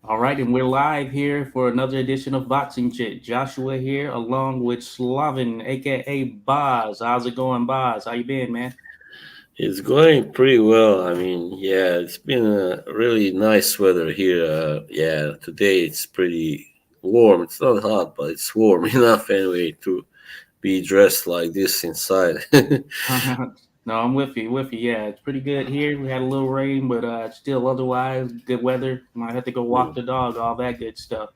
All right, and we're live here for another edition of Boxing Chit. Joshua here, along with Slavin, aka Boz. How's it going, Boz? How you been, man? It's going pretty well. I mean, yeah, it's been a really nice weather here. Yeah, today it's pretty warm. It's not hot, but it's warm enough anyway to be dressed like this inside. No, I'm with you. With you. Yeah, it's pretty good here. We had a little rain, but still otherwise good weather. Might have to go walk Mm, the dog, all that good stuff.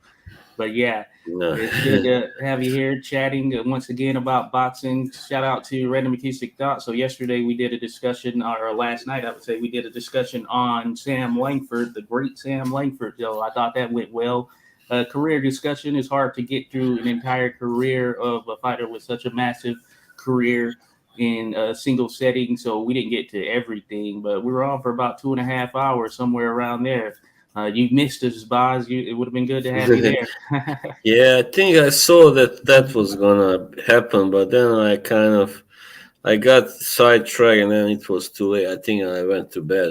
But yeah, no. it's good to have you here chatting once again about boxing. Shout out to Random Acoustic Thought. So yesterday we did a discussion, or last night I would say we did a discussion on Sam Langford, the great Sam Langford. So I thought that went well. Career discussion is hard to get through an entire career of a fighter with such a massive career in a single setting. So we didn't get to everything, but we were on for about 2.5 hours, somewhere around there. You missed us, Boz. It would have been good to have you there. Yeah, I think I saw that was gonna happen, but then I got sidetracked, and then it was too late. I think I went to bed.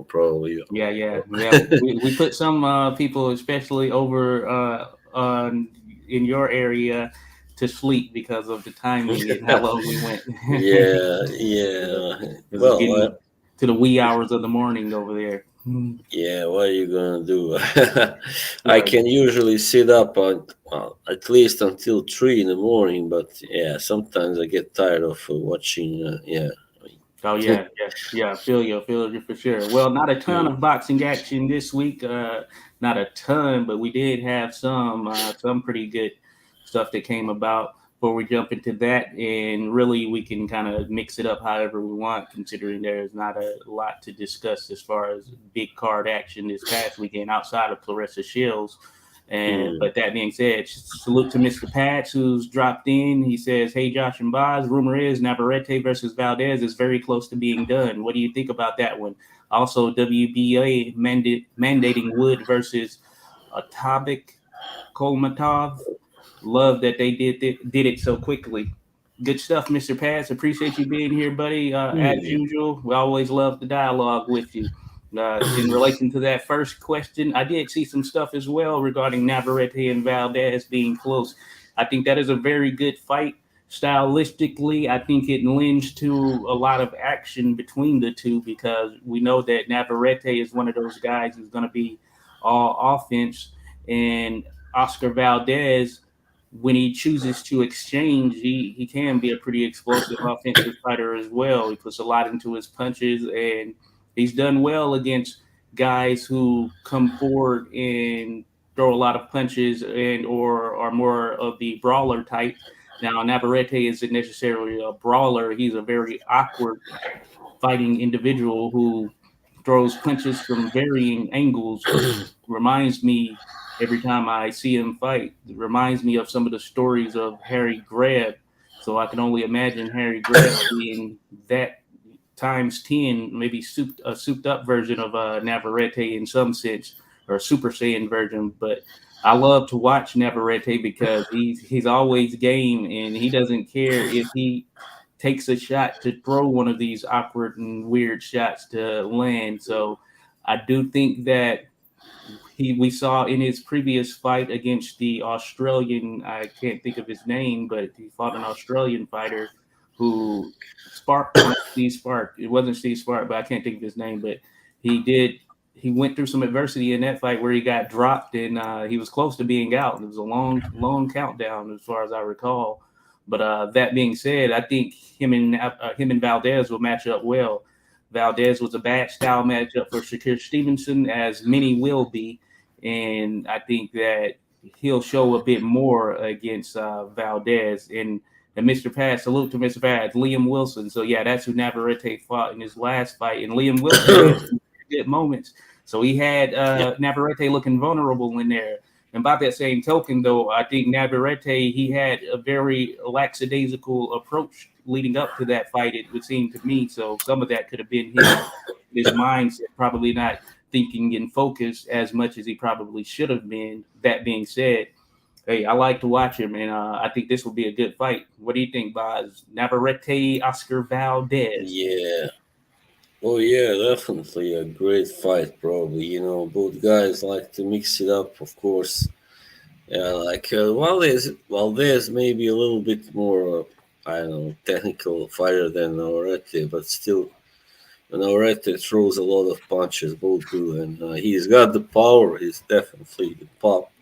Probably. Yeah, yeah, yeah. We put some people, especially over in your area, to sleep because of the timing and how long we went. Yeah, yeah. Because it's Well, getting to the wee hours of the morning over there. yeah, what are you gonna do? I Right. can usually sit up on well, at least until 3 in the morning, but yeah, sometimes I get tired of watching. Yeah, Oh yeah, yeah, yeah. I feel you for sure. Well, not a ton Mm. of boxing action this week. Not a ton, but we did have some pretty good stuff that came about. Before we jump into that, and really we can kind of mix it up however we want, considering there's not a lot to discuss as far as big card action this past weekend outside of Claressa Shields. And Mm. but that being said, salute to Mr. Patch who's dropped in. He says, "Hey Josh and Boz, rumor is Navarrete versus Valdez is very close to being done. What do you think about that one? Also, WBA mandating Wood versus Atabik Kolmatov. Love that they did it so quickly. Good stuff, Mr. Paz. Appreciate you being here, buddy. As Mm. usual, we always love the dialogue with you. In relation to that first question, I did see some stuff as well regarding Navarrete and Valdez being close. I think that is a very good fight. Stylistically, I think it lends to a lot of action between the two because we know that Navarrete is one of those guys who's going to be all offense, and Oscar Valdez, when he chooses to exchange, he can be a pretty explosive offensive fighter as well. He puts a lot into his punches, and he's done well against guys who come forward and throw a lot of punches and or are more of the brawler type. Now Navarrete isn't necessarily a brawler; he's a very awkward fighting individual who throws punches from varying angles, which reminds me every time I see him fight, it reminds me of some of the stories of Harry Greb. So I can only imagine Harry Greb being that times 10, maybe a souped up version of Navarrete in some sense, or a Super Saiyan version. But I love to watch Navarrete because he's always game and he doesn't care if he takes a shot to throw one of these awkward and weird shots to land. So I do think that we saw in his previous fight against the Australian, I can't think of his name, but he fought an Australian fighter who Spark, not Steve Spark. It wasn't Steve Spark, but I can't think of his name. But he did. He went through some adversity in that fight where he got dropped and he was close to being out. It was a long countdown as far as I recall. But that being said, I think him and Valdez will match up well. Valdez was a bad style matchup for Shakir Stevenson, as many will be, and I think that he'll show a bit more against Valdez. And Mr. Pass, salute to Mr. Pass, Liam Wilson. So yeah, that's who Navarrete fought in his last fight, and Liam Wilson had some good moments. So he had Yeah. Navarrete looking vulnerable in there. And by that same token, though, I think Navarrete, he had a very lackadaisical approach leading up to that fight, it would seem to me. So some of that could have been his mindset, probably not thinking and focused as much as he probably should have been. That being said, hey, I like to watch him, and I think this will be a good fight. What do you think, Boz? Navarrete, Oscar Valdez. Yeah. Oh yeah, definitely a great fight. Probably, both guys like to mix it up, of course. Yeah, like Valdez may be a little bit more, I don't know, technical fighter than Navarrete, but still, Navarrete throws a lot of punches. Both do, and he's got the power. He's definitely the pop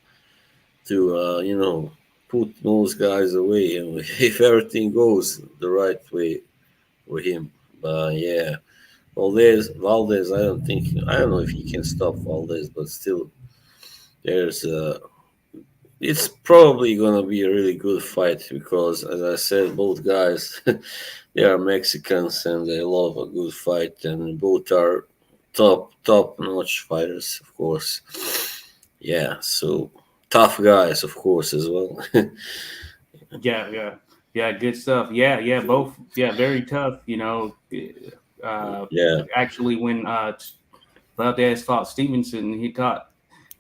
to, put those guys away, and if everything goes the right way for him. But yeah. Valdez, I don't know if he can stop Valdez, but still, there's it's probably gonna be a really good fight because, as I said, both guys, they are Mexicans and they love a good fight, and both are top notch fighters, of course. Yeah, so tough guys, of course, as well. Yeah, yeah, yeah. Good stuff. Yeah, yeah. Both. Yeah, very tough. Uh, Yeah, actually, when Valdez fought Stevenson,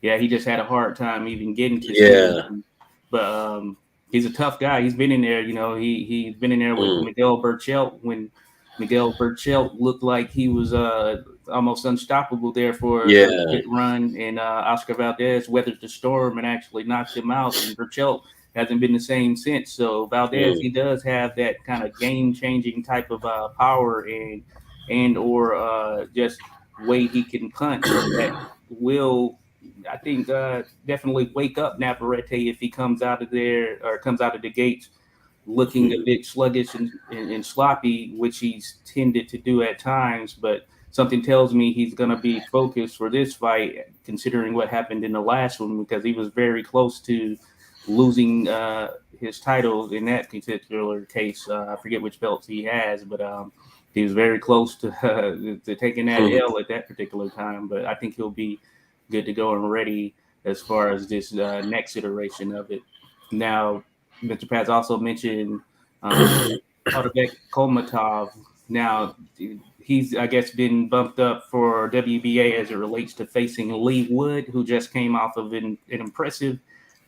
yeah, he just had a hard time even getting to yeah, Stevenson. But he's a tough guy. He's been in there. He's been in there with mm, Miguel Burchelt when Miguel Burchelt looked like he was almost unstoppable there for a yeah, good run, and Oscar Valdez weathered the storm and actually knocked him out. And Burchelt hasn't been the same since. So Valdez, mm, he does have that kind of game changing type of power and or just way he can punch that will, I think, definitely wake up Navarrete if he comes out of there or comes out of the gates looking a mm, bit sluggish and sloppy, which he's tended to do at times. But something tells me he's going to be focused for this fight, considering what happened in the last one, because he was very close to losing his title in that particular case. I forget which belts he has, but he was very close to taking that mm. L at that particular time. But I think he'll be good to go and ready as far as this next iteration of it. Now, Mr. Paz also mentioned Otabek Kolmatov. Now, he's, I guess, been bumped up for WBA as it relates to facing Lee Wood, who just came off of an impressive,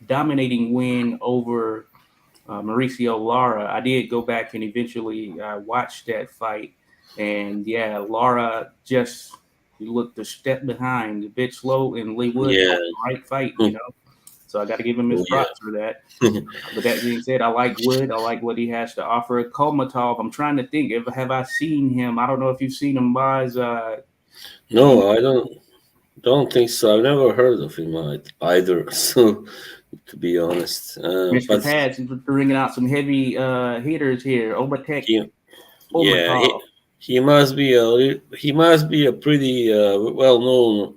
dominating win over Mauricio Lara. I did go back and eventually watch that fight, and yeah, Lara just looked a step behind, a bit slow, and Lee Wood had Yeah, the right fight, So I got to give him his oh props for that. yeah. But that being said, I like Wood. I like what he has to offer. Kolmatov, I'm trying to think if have I seen him. I don't know if you've seen him, Boz. He, No, I don't think so. I've never heard of him either. So, to be honest, Mr. but Pads is bringing out some heavy hitters here. Obatek he, yeah, Kolmatov. he must be a pretty well known,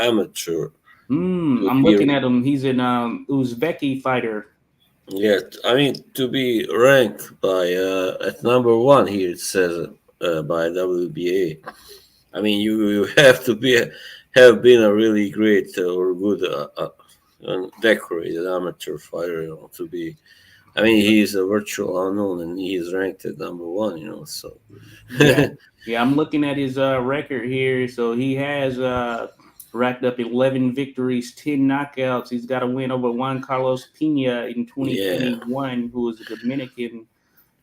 amateur to I'm looking be. at him. He's an Uzbeki fighter. Yeah, I mean to be ranked by at number one here. It says by WBA. I mean you have to have been a really great or good decorated amateur fighter, to be. I mean, he's a virtual unknown, and he's ranked at number one. So Yeah, yeah. I'm looking at his record here. So he has racked up 11 victories, 10 knockouts. He's got a win over Juan Carlos Pena in yeah, 2021, who was a Dominican.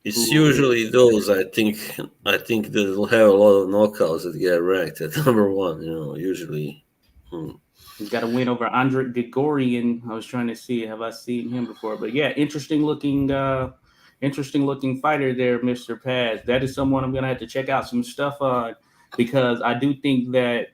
it's Who usually those. I think they'll have a lot of knockouts that get ranked at number one. Usually. Hmm. He's got a win over Andre Gregorian. I was trying to see have I seen him before, but yeah, interesting looking fighter there, Mister Paz. That is someone I'm gonna have to check out some stuff on because I do think that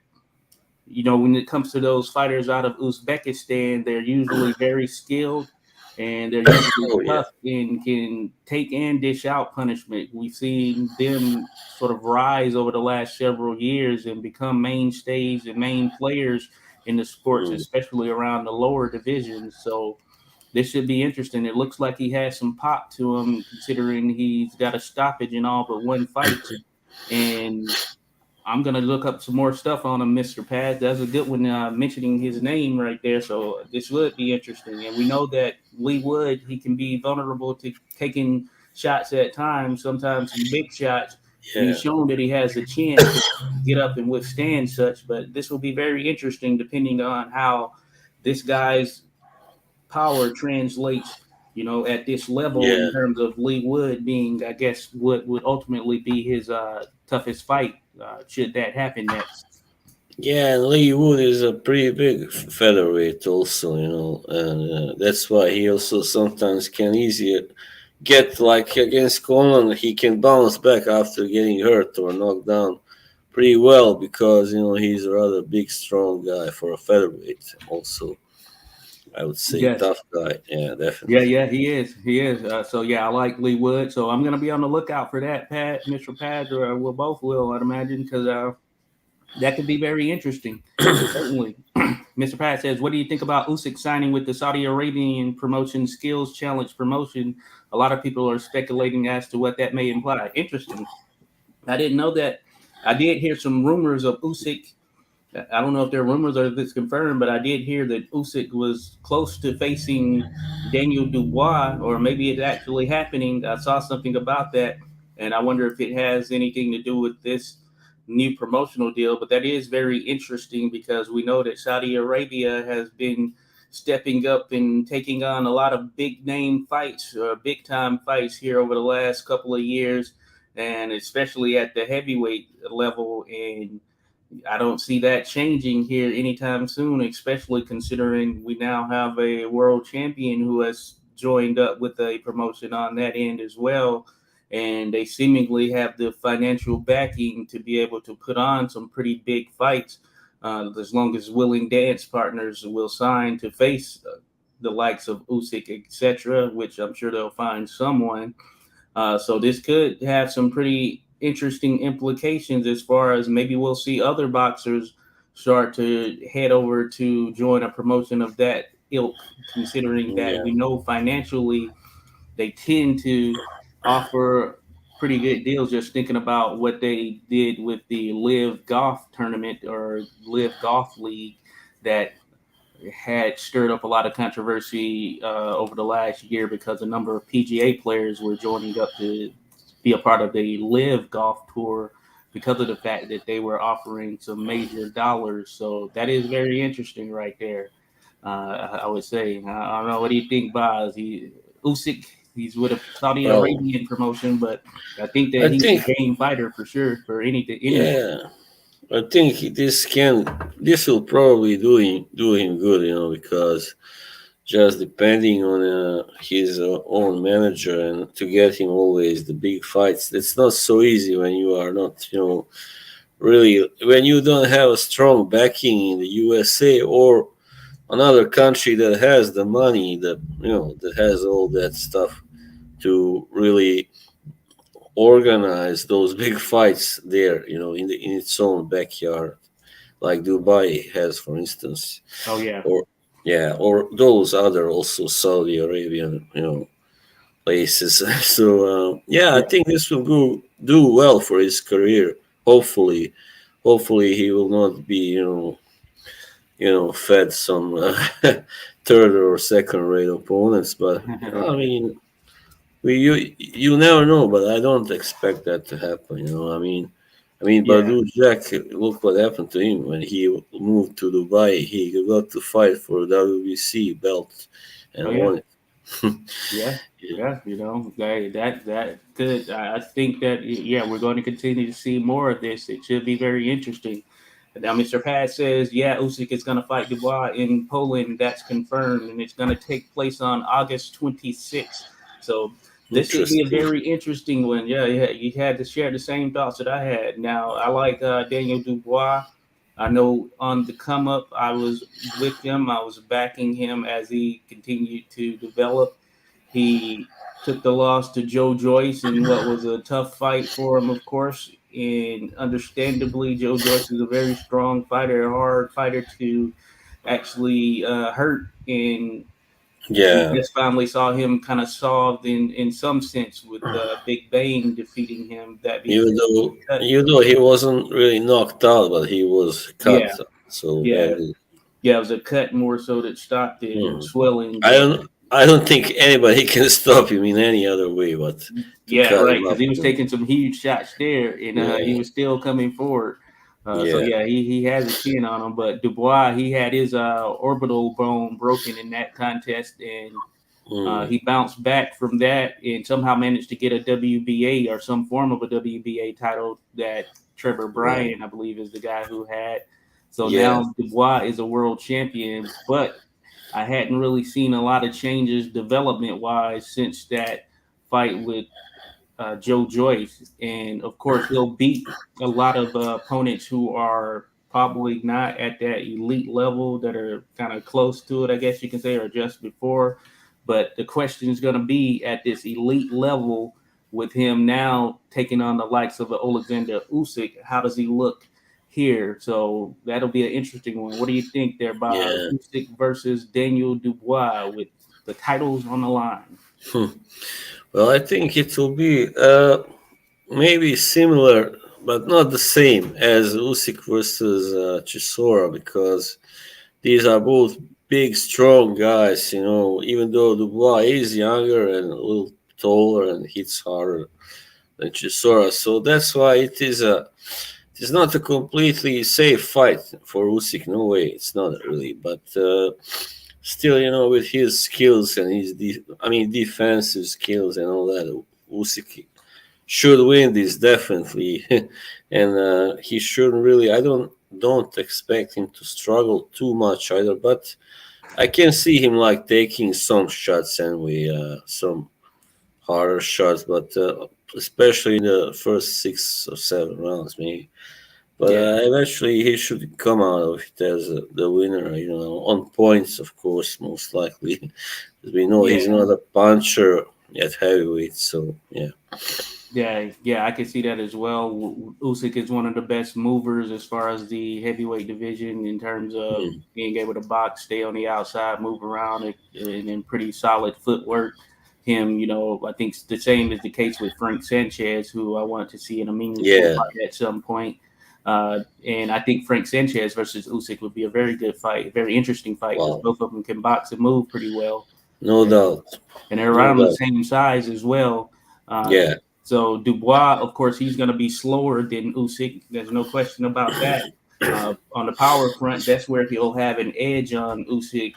when it comes to those fighters out of Uzbekistan, they're usually very skilled and they're usually Oh yeah. tough and can take and dish out punishment. We've seen them sort of rise over the last several years and become mainstays and main players in the sports, Hmm. especially around the lower divisions. So this should be interesting. It looks like he has some pop to him, considering he's got a stoppage in all but one fight. And I'm gonna look up some more stuff on him, Mr. Pad. That's a good one, mentioning his name right there. So this would be interesting. And we know that Lee Wood, he can be vulnerable to taking shots at times, sometimes some big shots, and he's Yeah. shown that he has the chin to get up and withstand such. But this will be very interesting, depending on how this guy's power translates at this level Yeah, in terms of Lee Wood being, I guess, what would ultimately be his toughest fight, should that happen next. yeah. And Lee Wood is a pretty big featherweight, also, and that's why he also sometimes can easier get like against Coleman. He can bounce back after getting hurt or knocked down pretty well because he's a rather big, strong guy for a featherweight. Also, I would say Yes. tough guy. Yeah, Yeah, definitely. yeah, he is. He is. So yeah, I like Lee Wood. So I'm gonna be on the lookout for that, Pat, Mr. Pad, or we'll both will, I'd imagine, because that could be very interesting. Certainly. Mr. Pat says, "What do you think about Usyk signing with the Saudi Arabian promotion Skills Challenge promotion? A lot of people are speculating as to what that may imply." Interesting. I didn't know that. I did hear some rumors of Usyk. I don't know if they're rumors or if it's confirmed, but I did hear that Usyk was close to facing Daniel Dubois, or maybe it's actually happening. I saw something about that, and I wonder if it has anything to do with this new promotional deal. But that is very interesting because we know that Saudi Arabia has been stepping up and taking on a lot of big name fights, big time fights here over the last couple of years, and especially at the heavyweight level. And I don't see that changing here anytime soon, especially considering we now have a world champion who has joined up with a promotion on that end as well. And they seemingly have the financial backing to be able to put on some pretty big fights, as long as willing dance partners will sign to face the likes of Usyk, etc., which I'm sure they'll find someone. So this could have some pretty interesting implications as far as maybe we'll see other boxers start to head over to join a promotion of that ilk, considering that Yeah, we know financially they tend to offer pretty good deals. Just thinking about what they did with the Live Golf tournament or Live Golf League that had stirred up a lot of controversy over the last year because a number of PGA players were joining up to be a part of the Live Golf Tour because of the fact that they were offering some major dollars. So that is very interesting right there. I would say. I don't know. What do you think, Boz? Usyk, he's with a Saudi well, Arabian promotion, but I think that I he's think, a game fighter for sure for anything, anyone. yeah, I think this will probably do him good, because just depending on his own manager and to get him always the big fights. It's not so easy when you are not, really, when you don't have a strong backing in the USA or another country that has the money, that has all that stuff to really organize those big fights there, in its own backyard, like Dubai has, for instance, Oh yeah, or yeah, or those other also Saudi Arabian, places. So yeah, I yeah, think this will do well for his career. Hopefully, he will not be, fed some third or second rate opponents. But I mean, you never know. But I don't expect that to happen. yeah. Badu Jack, look what happened to him when he moved to Dubai. He got to fight for WBC belt and Oh yeah. won it. Yeah, Yeah. yeah, that could. I think that yeah, we're going to continue to see more of this. It should be very interesting. Now, Mr. Pad says, yeah, Usyk is going to fight Dubois in Poland. That's confirmed, and it's going to take place on August 26th. So this should be a Interesting. very interesting one. Yeah, yeah, you had to share the same thoughts that I had. Now, I like Daniel Dubois. I know on the come up, I was with him. I was backing him as he continued to develop. He took the loss to Joe Joyce in what was a tough fight for him, of course. And understandably, Joe Joyce is a very strong fighter, a hard fighter to actually hurt. And we Yeah. just finally saw him kind of solved in some sense with Big Bang defeating him. That being Even said, though cut. even though he wasn't really knocked out, but he was cut. Yeah, So yeah, badly. yeah. It was a cut more so that stopped the Mhm. swelling, I but don't. I don't think anybody can stop him in any other way but to yeah, cut right, him because up. he was taking some huge shots there, and he Yeah. was still coming forward. So Yeah. yeah, he has a chin on him. But Dubois, he had his orbital bone broken in that contest, and Mm, He bounced back from that and somehow managed to get a WBA or some form of a WBA title that Trevor right. Bryan, I believe, is the guy who had. So Yeah. now Dubois is a world champion, but I hadn't really seen a lot of changes development wise since that fight with Joe Joyce, and of course he'll beat a lot of opponents who are probably not at that elite level that are kind of close to it, I guess you can say, or just before. But the question is going to be at this elite level with him now taking on the likes of Alexander Usyk. How does he look here? So that'll be an interesting one. What do you think there about Yeah. Usyk versus Daniel Dubois with the titles on the line? Hmm. Well, I think it will be maybe similar, but not the same as Usyk versus Chisora, because these are both big, strong guys. Even though Dubois is younger and a little taller and hits harder than Chisora, so that's why it is not a completely safe fight for Usyk. No way, it's not really. But still, with his skills and defensive skills and all that, Usyk should win this definitely, and he shouldn't really. I don't expect him to struggle too much either, but I can see him like taking some shots and some harder shots, but especially in the first 6 or 7 rounds, maybe. But Yeah, eventually he should come out of it as the winner, on points, of course, most likely. 'Cause we know he's yeah. not a puncher at heavyweight, so yeah. Yeah, I can see that as well. Usyk is one of the best movers as far as the heavyweight division in terms of Mm, being able to box, stay on the outside, move around, and pretty solid footwork. Him, I think the same is the case with Frank Sanchez, who I want to see in a meaningful yeah, fight at some point. And I think Frank Sanchez versus Usyk would be a very good fight, a very interesting fight because wow, both of them can box and move pretty well, no and, doubt, and they're no around the doubt. same size as well. Uh, Yeah, so Dubois, of course, he's going to be slower than Usyk. There's no question about that. On the power front, that's where he'll have an edge on Usyk.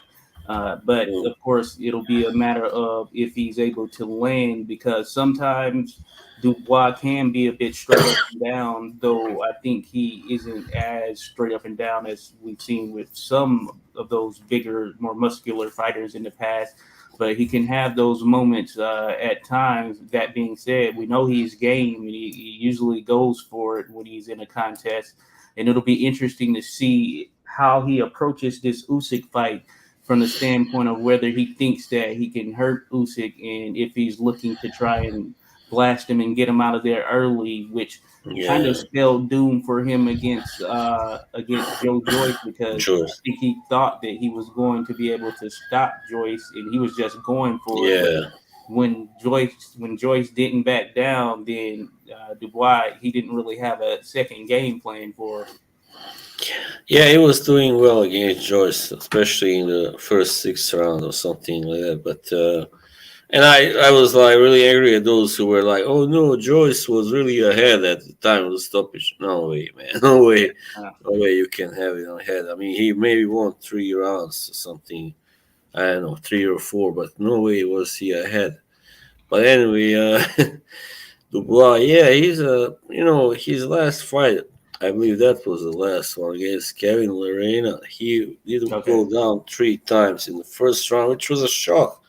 But mm, of course, it'll be a matter of if he's able to land because sometimes Dubois can be a bit straight up and down, though I think he isn't as straight up and down as we've seen with some of those bigger, more muscular fighters in the past, but he can have those moments at times. That being said, we know he's game, and he usually goes for it when he's in a contest. And it'll be interesting to see how he approaches this Usyk fight from the standpoint of whether he thinks that he can hurt Usyk and if he's looking to try and blast him and get him out of there early, which kind of yeah, spelled doom for him against Joe Joyce because sure. I think he thought that he was going to be able to stop Joyce and he was just going for it. But Yeah, when Joyce didn't back down, then Dubois he didn't really have a second game plan for. yeah, he was doing well against Joyce, especially in the first 6 round or something like that. But and I was like really angry at those who were like, "Oh no, Joyce was really ahead at the time of the stoppage." No way, man. No way. Uh, No way you can have it ahead. I mean, he maybe won 3 rounds or something. I don't know, 3 or 4, but no way was he ahead. But anyway, Dubois, yeah, his last fight. I believe that was the last one against Kevin Lorena. He didn't okay. go down 3 times in the first round, which was a shock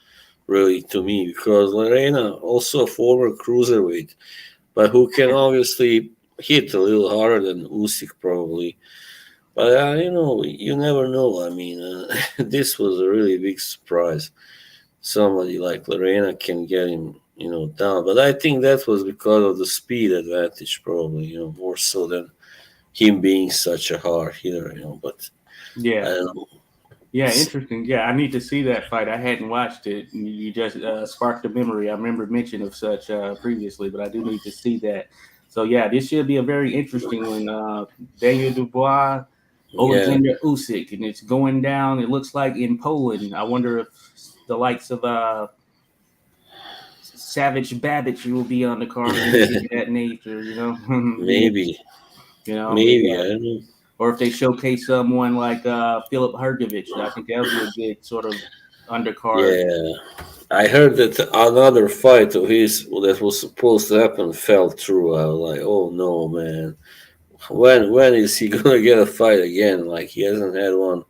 really to me because Lorena also a former cruiserweight, but who can obviously hit a little harder than Usyk probably. But you never know. I mean, this was a really big surprise. Somebody like Lorena can get him, down. But I think that was because of the speed advantage, probably, more so than him being such a hard hitter. But I Yeah. don't know. Yeah, interesting. Yeah, I need to see that fight. I hadn't watched it. You just sparked a memory. I remember mention of such previously, but I do need to see that. So yeah, this should be a very interesting one. Daniel Dubois, Yeah, Alexander Usyk, and it's going down. It looks like in Poland. I wonder if the likes of Savage Babbage will be on the card or anything of that nature. Be maybe, interesting. maybe I Yeah, don't know. or if they showcase someone like Philip Hergovich, I think that would be a good sort of undercard. Yeah, I heard that another fight of his that was supposed to happen fell through. I was like, oh no, man. When is he gonna get a fight again? Like he hasn't had one.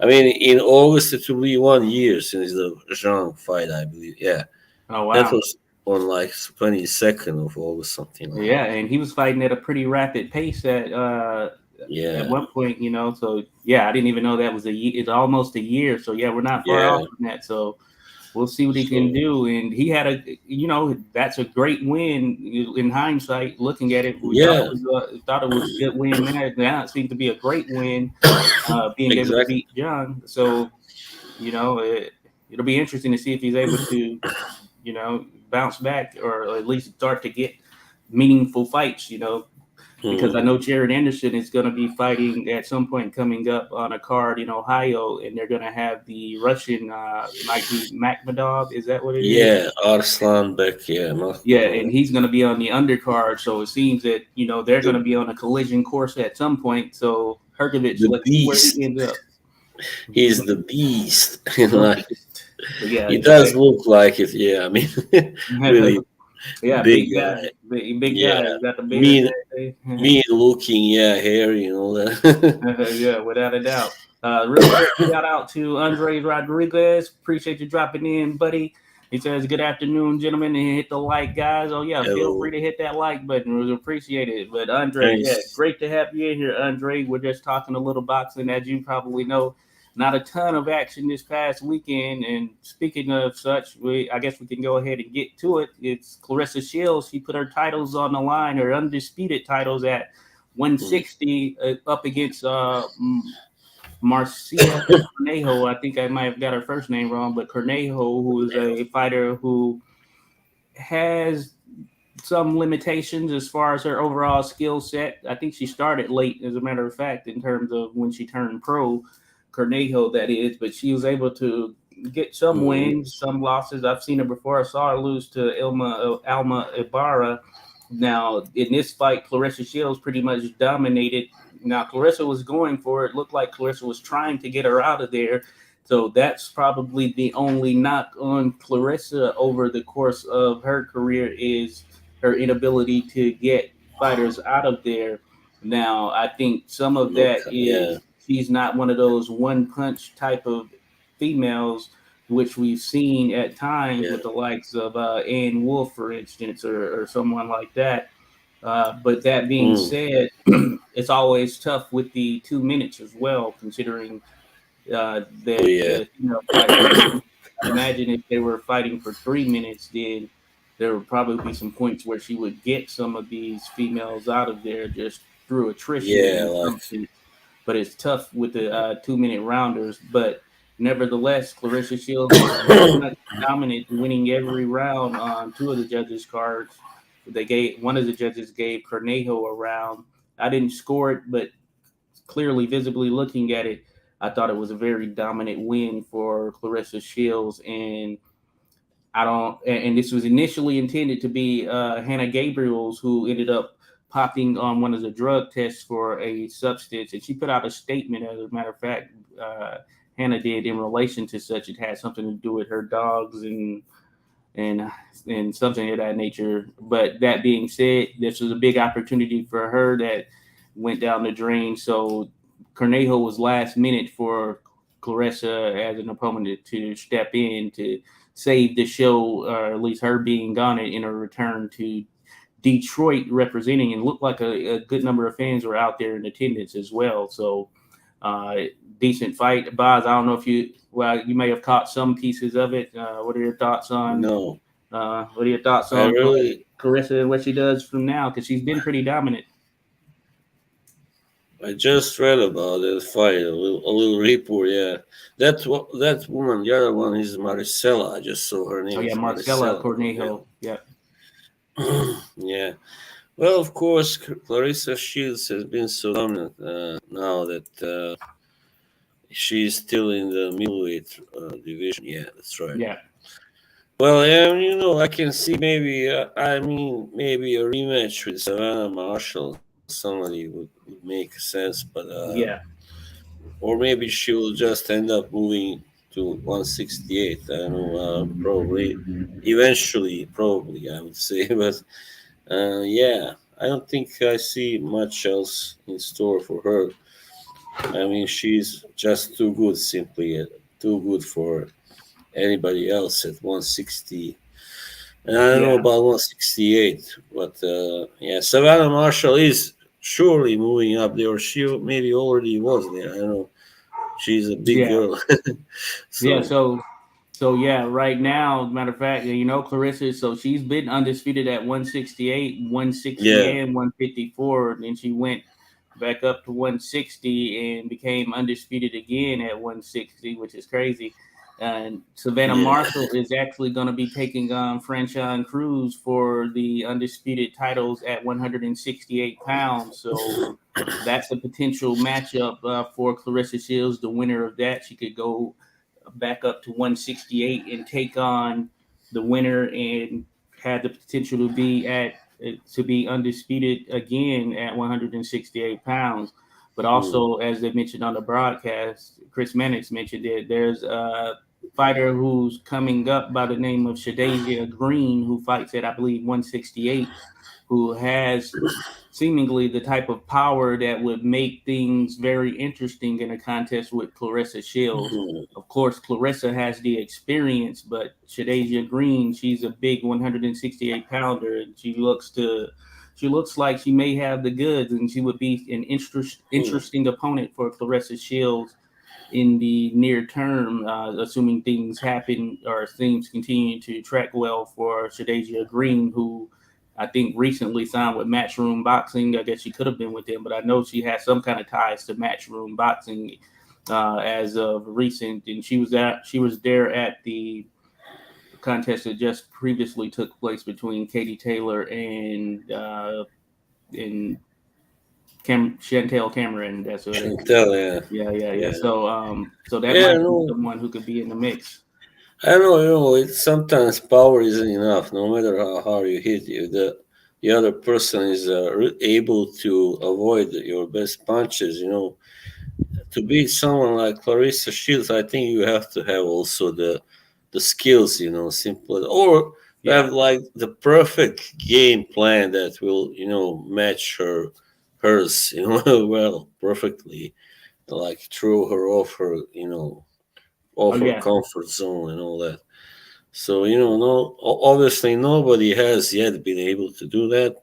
I mean, in August it will be 1 year since the Zhang fight, I believe. Yeah, Oh that wow. was on like 22nd of August, something like Yeah, that. and he was fighting at a pretty rapid pace at Yeah, one point, you know. So yeah, I didn't even know that was a year. It's almost a year. So yeah, we're not far yeah. off from that. So we'll see what he can So do. And he had a, you know, that's a great win in hindsight. Looking at it, we yeah, thought it was a good win. Now it seems to be a great win, being able to exactly. beat John. So you know, it'll be interesting to see if he's able to, you know, bounce back or at least start to get meaningful fights. You know, because I Hmm. know Jared Anderson is going to be fighting at some point coming up on a card in Ohio, and they're going to have the Russian, might be Makhmadov. Is that what it is? Yeah, Arslan Bek. Yeah, Yeah, Makhmadov. and he's going to be on the undercard. So it seems that you know they're going The to be on a collision course at some point. So Herkovich, the let's see where he beast. ends up. He's the beast. The beast. But yeah, He does look like it. Yeah, I mean, really yeah, big big guy. guy, big Yeah, guy. He's got the beard mean, and everything. mean looking. Yeah, hairy and all that. Yeah, without a doubt. Real quick, shout out to Andres Rodriguez. Appreciate you dropping in, buddy. He says, "Good afternoon, gentlemen, and hit the like, guys." Oh yeah, feel free Hello, to hit that like button. We appreciate it. But Andre, yeah, thanks. great to have you in here, Andre. We're just talking a little boxing, as you probably know. Not a ton of action this past weekend. And speaking of such, I guess we can go ahead and get to it. It's Claressa Shields. She put her titles on the line, her undisputed titles at Mm, 160 up against Marcia Cornejo. I think I might have got her first name wrong, but Cornejo, who is a fighter who has some limitations as far as her overall skill set. I think she started late, as a matter of fact, in terms of when she turned pro, Cornejo, that is, but she was able to get some mm, wins, some losses. I've seen her before. I saw her lose to Alma Ibarra. Now, in this fight, Claressa Shields pretty much dominated. Now, Claressa was going for it. Looked like Claressa was trying to get her out of there. So that's probably the only knock on Claressa over the course of her career is her inability to get fighters out of there. Now, I think some of that okay, yeah, is she's not one of those one punch type of females, which we've seen at times yeah. with the likes of Ann Wolf, for instance, or someone like that. But that being Mm, said, it's always tough with the 2 minutes as well, considering oh that yeah, fighters. I'd imagine if they were fighting for 3 minutes, then there would probably be some points where she would get some of these females out of there just through attrition yeah. in Like, some sense. But it's tough with the 2 minute rounders. But nevertheless, Claressa Shields was pretty much dominant, winning every round on two of the judges' cards. They gave one of the judges gave Cornejo a round. I didn't score it, but clearly, visibly looking at it, I thought it was a very dominant win for Claressa Shields. And I don't, and this was initially intended to be Hannah Gabriel's, who ended up popping on one of the drug tests for a substance. And she put out a statement, as a matter of fact, uh, Hannah did in relation to such. It had something to do with her dogs and and something of that nature. But that being said, this was a big opportunity for her that went down the drain. So Cornejo was last minute for Claressa as an opponent to step in to save the show, or at least her being gone in a return to Detroit representing, and looked like a good number of fans were out there in attendance as well. So uh, decent fight. Boz, I don't know if you may have caught some pieces of it. What are your thoughts on no, what are your thoughts I on really, Carissa and what she does from now? Because she's been pretty dominant. I just read about that fight, a little report. Yeah, that woman, the other one is Maricela. I just saw her Oh name yeah, is Marcella Maricela. Cornejo. Yeah, Yeah. Well, of course, Clarissa Shields has been so dominant now that she's still in the middleweight division. Yeah, that's right. yeah, Well, yeah, I can see maybe, I mean, maybe a rematch with Savannah Marshall, somebody would make sense, but yeah. or maybe she will just end up moving to to 168. I don't know, probably, eventually, probably, I would say. But yeah, I don't think I see much else in store for her. I mean, she's just too good, simply too good for anybody else at 160. And I don't know Yeah, about 168, but yeah, Savannah Marshall is surely moving up there. Or she maybe already was there. I don't know. She's a big yeah, girl. yeah. So, So yeah, right now, matter of fact, Clarissa. So she's been undisputed at 168, 160, yeah. and 154. And then she went back up to 160 and became undisputed again at 160, which is crazy. And Savannah Yeah. Marshall is actually going to be taking on Franchon Cruz for the undisputed titles at 168 pounds. So that's a potential matchup for Claressa Shields. The winner of that, she could go back up to 168 and take on the winner and had the potential to be undisputed again at 168 pounds. But Mm. also, as they mentioned on the broadcast, Chris Mannix mentioned that there's a fighter who's coming up by the name of Shadesia Green, who fights at, I believe, 168, who has seemingly the type of power that would make things very interesting in a contest with Claressa Shields. Mhm. Of course, Claressa has the experience, but Shadesia Green, she's a big 168 pounder, and she looks like she may have the goods, and she would be an Mm. interesting opponent for Claressa Shields in the near term, assuming things happen or things continue to track well for Shadesia Green, who I think recently signed with Matchroom Boxing. I guess she could have been with them, but I know she has some kind of ties to Matchroom Boxing as of recent. And she was there at the contest that just previously took place between Katie Taylor and Chantel Cameron. That's what it. Chantel, yeah. Yeah. Yeah. So that Yeah, might be no. someone who could be in the mix. I know, it's sometimes power isn't enough, no matter how hard you hit. If the other person is able to avoid your best punches, to beat someone like Clarissa Shields, I think you have to have also the skills, simple, or you have Yeah. like the perfect game plan that will, match hers, well, perfectly, like throw her off her, Oh off her yeah. comfort zone and all that. So no, obviously nobody has yet been able to do that.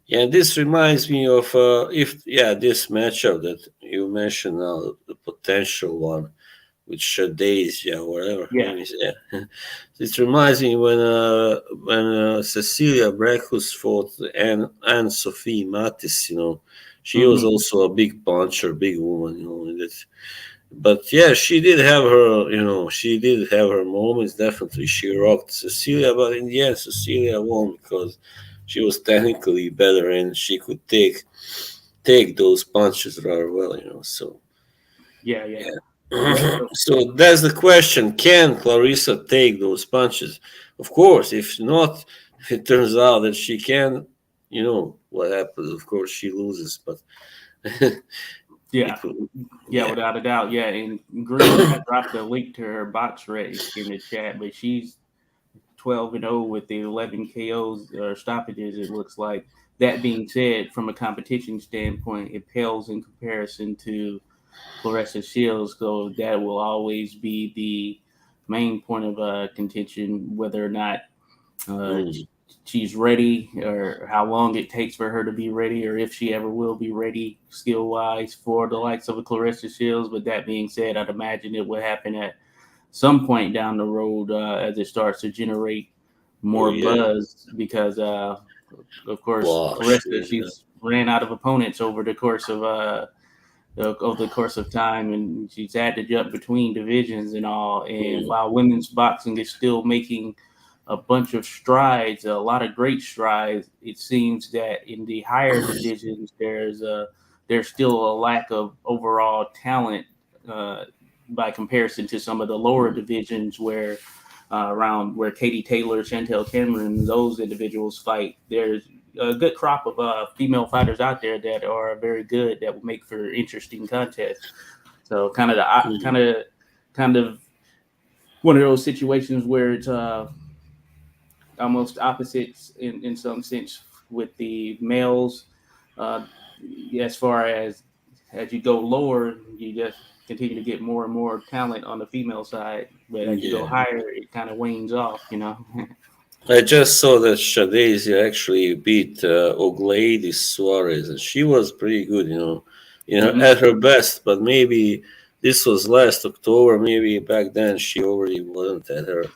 Yeah, this reminds me of if yeah this matchup that you mentioned now, the potential one with Shadays, yeah, whatever her Yeah. name is. Yeah, it reminds me when Cecilia Brækhus fought and Sophie Mattis. She was Hmm. also a big puncher, big woman. And but yeah, she did have her moments. Definitely, she rocked Cecilia, but in the end, Cecilia won because she was technically better and she could take those punches rather well. So Yeah. Yeah. Yeah. yeah. So that's the question: can Clarissa take those punches? Of course. If not, if it turns out that she can, what happens. Of course, she loses, but Yeah. it will. Yeah, Yeah. without a doubt. Yeah, and Green, I dropped a link to her box rec in the chat, but she's 12-0 with the 11 KOs or stoppages. It looks like. That being said, from a competition standpoint, it pales in comparison to Claressa Shields. So that will always be the main point of contention, whether or not uh, Mm. she's ready or how long it takes for her to be ready or if she ever will be ready skill wise for the likes of a Clarissa Shields. But that being said, I'd imagine it will happen at some point down the road as it starts to generate Oh more yeah. buzz because of course Wow. Clarissa she's ran out of opponents over the course of time, and she's had to jump between divisions and all. And Mm. while women's boxing is still making a bunch of strides, a lot of great strides, it seems that in the higher divisions there's still a lack of overall talent by comparison to some of the lower divisions where around where Katie Taylor, Chantel Cameron, those individuals fight. There's a good crop of female fighters out there that are very good that will make for interesting contests. So kind of the Mm. kind of one of those situations where it's almost opposites in some sense with the males. Uh, as far as you go lower, you just continue to get more and more talent on the female side. But as you go Yeah. higher, it kind of wanes off, you know. I just saw that Shadazy actually beat Ogleides Suarez, and she was pretty good, Hmm. at her best. But maybe this was last October. Maybe back then she already wasn't at her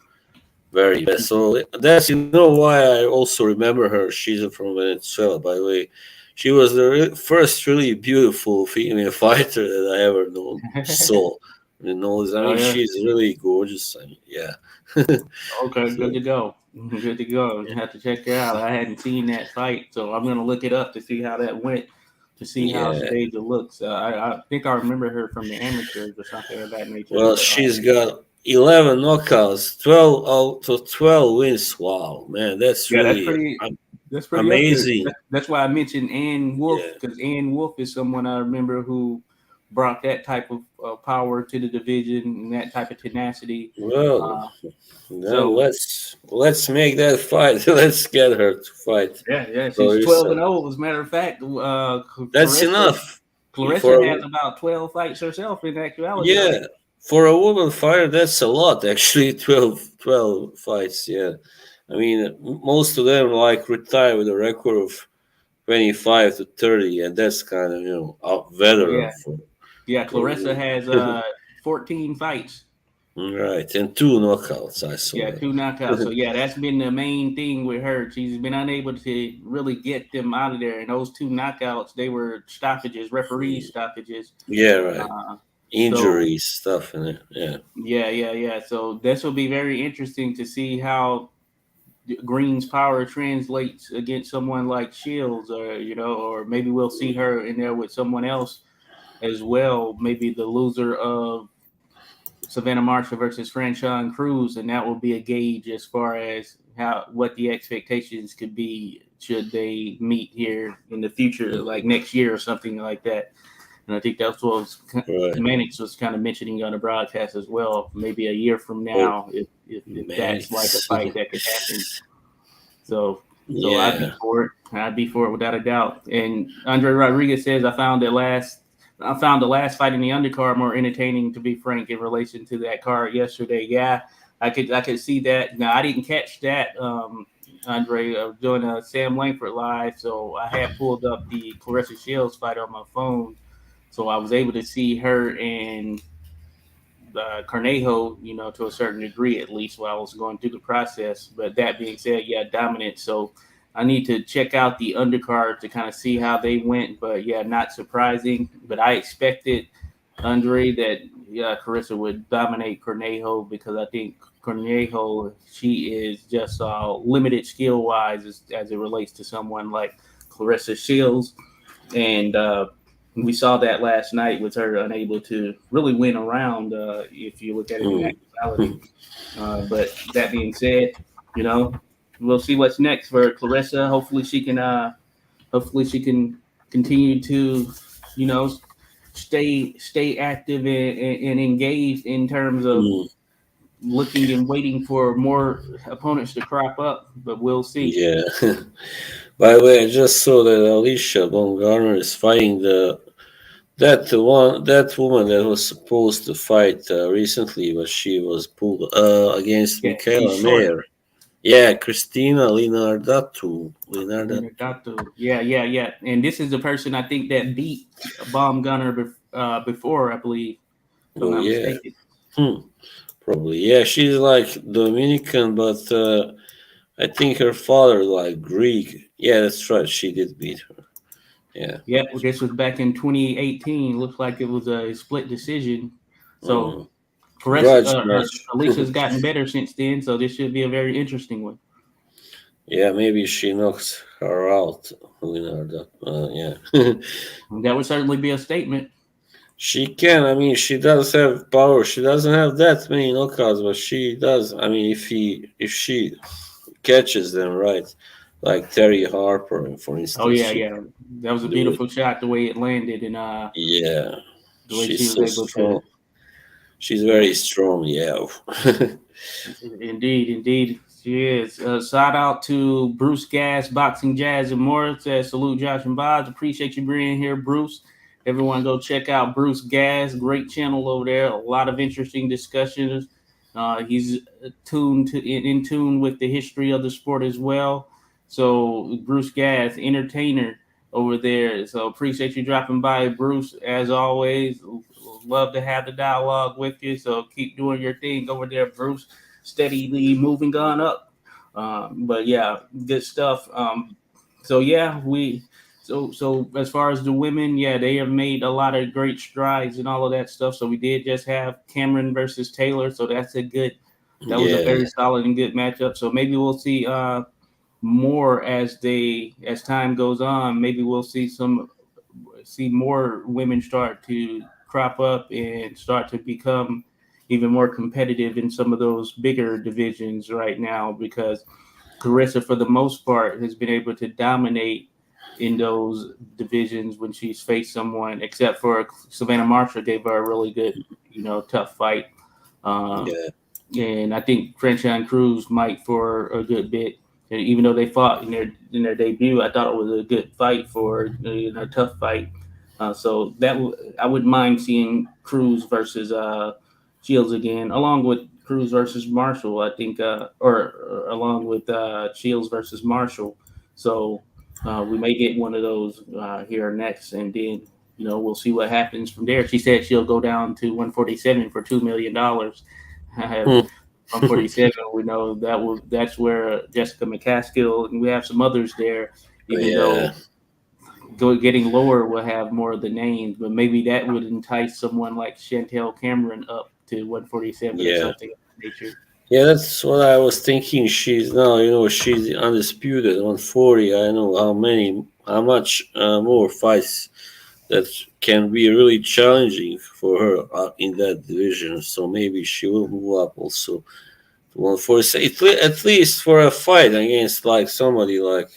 very best. So that's why I also remember her. She's from Venezuela, by the way. She was the first really beautiful female fighter that I ever known saw. I Oh mean, yeah. she's really gorgeous. I mean, yeah. Okay, good So, to go. Good to go. You have to check her out. I hadn't seen that fight, so I'm gonna look it up to see how that went, to see how yeah. Shadeja looks. I think I remember her from the amateurs or something of that nature. Well, But she's got 11 knockouts, 12 out of 12 wins. Wow, man, that's yeah, really that's pretty up there. amazing. That's why I mentioned Ann Wolf, Yeah. because Ann Wolf is someone I remember who brought that type of power to the division and that type of tenacity. Well, Uh, then so let's make that fight. Let's get her to fight yeah, she's 12 and Clarissa. 0. As a matter of fact, That's Clarissa enough Clarissa for has about 12 fights herself in actuality, right? yeah, for a woman fighter. That's a lot actually. 12 fights. Yeah, I mean most of them like retire with a record of 25 to 30, and that's kind of a Oh veteran yeah, for yeah. for Clarissa women. has 14 fights. Right, and two knockouts. I saw Yeah, two knockouts. So that. yeah, that's been the main thing with her. She's been unable to really get them out of there. And those two knockouts, they were stoppages, referee stoppages. Yeah, right. Uh, so Injuries, stuff in it. Yeah. yeah. So this will be very interesting to see how Green's power translates against someone like Shields, or or maybe we'll see her in there with someone else as well. Maybe the loser of Savannah Marshall versus Franchon Cruz, and that will be a gauge as far as what the expectations could be should they meet here in the future, like next year or something like that. And I think that's what Right. Mannix was kind of mentioning on the broadcast as well. Maybe a year from Oh, now, if that's like a Mannix. fight that could happen. So I'd be Yeah. for it. I'd be for it without a doubt. And Andre Rodriguez says I found the last fight in the undercard more entertaining, to be frank, in relation to that card yesterday. Yeah, I could see that. Now I didn't catch that, Andre. I was doing a Sam Langford live, so I had pulled up the Claressa Shields fight on my phone, so I was able to see her and Carnejo, to a certain degree at least, while I was going through the process. But that being said, yeah, dominant. So I need to check out the undercard to kind of see how they went. But yeah, not surprising. But I expected, Andre, that yeah, Carissa would dominate Cornejo, because I think Cornejo, she is just limited skill wise as it relates to someone like Claressa Shields. And we saw that last night with her unable to really win around, if you look at it in Hmm. actuality. But that being said, you know, we'll see what's next for Clarissa. Hopefully she can continue to, you know, stay active and engaged in terms of Hmm. looking and waiting for more opponents to crop up. But we'll see. Yeah. By the way, I just saw that Alicia Baumgartner is fighting that woman that was supposed to fight recently, but she was pulled against Yeah, she's Michaela short. Mayer. Yeah, Christina Linardatu. Linardatu. Gato. Yeah. And this is the person I think that beat Bomb Gunner before, I believe, if I'm Oh not yeah. mistaken. Hmm. Probably. Yeah, she's like Dominican, but I think her father like Greek. Yeah, that's right. She did beat her. Yeah. Yep, this was back in 2018. Looks like it was a split decision. So Mm. Caressa, Grudge match. Alicia's gotten better since then. So this should be a very interesting one. Yeah, maybe she knocks her out. Linardatu. Yeah. That would certainly be a statement. She can. I mean, she does have power. She doesn't have that many knockouts, but she does. I mean, if she catches them right, like Terry Harper, for Oh instance, yeah, she yeah. That was a do it. beautiful shot, the way it landed, and Yeah, the way she's she was so able to strong. she's very strong. Yeah. Indeed, indeed, she is. Shout out to Bruce Gas, Boxing Jazz, and more. Says salute, Josh and Boz. Appreciate you being here, Bruce. Everyone, go check out Bruce Gas. Great channel over there. A lot of interesting discussions. He's tuned to in tune with the history of the sport as well. So Bruce Gas, entertainer over there. So appreciate you dropping by, Bruce. As always, love to have the dialogue with you. So keep doing your thing over there, Bruce. Steadily moving on up. But yeah, good stuff. So yeah, so as far as the women, yeah, they have made a lot of great strides and all of that stuff. So we did just have Cameron versus Taylor. So that's a good. That was a Yeah. very solid and good matchup. So maybe we'll see more as time goes on. Maybe we'll see more women start to crop up and start to become even more competitive in some of those bigger divisions right now because Claressa, for the most part, has been able to dominate in those divisions when she's faced someone, except for Savannah Marshall gave her a really good, tough fight. Uh, Yeah. and I think Crenshaw and Cruz might for a good bit. And even though they fought in their debut, I thought it was a good fight for a tough fight. So I wouldn't mind seeing Cruz versus Shields again, along with Cruz versus Marshall. I think, or along with Shields versus Marshall. So we may get one of those here next, and then we'll see what happens from there. She said she'll go down to 147 for $2 million. 147. We know that's where Jessica McCaskill and we have some others there. Even though Yeah. getting lower will have more of the names, but maybe that would entice someone like Chantel Cameron up to 147 or Yeah. something of that nature. Yeah, that's what I was thinking. She's now, she's undisputed 140. I know how much more fights that can be really challenging for her in that division. So maybe she will move up also to 140. At least for a fight against like somebody like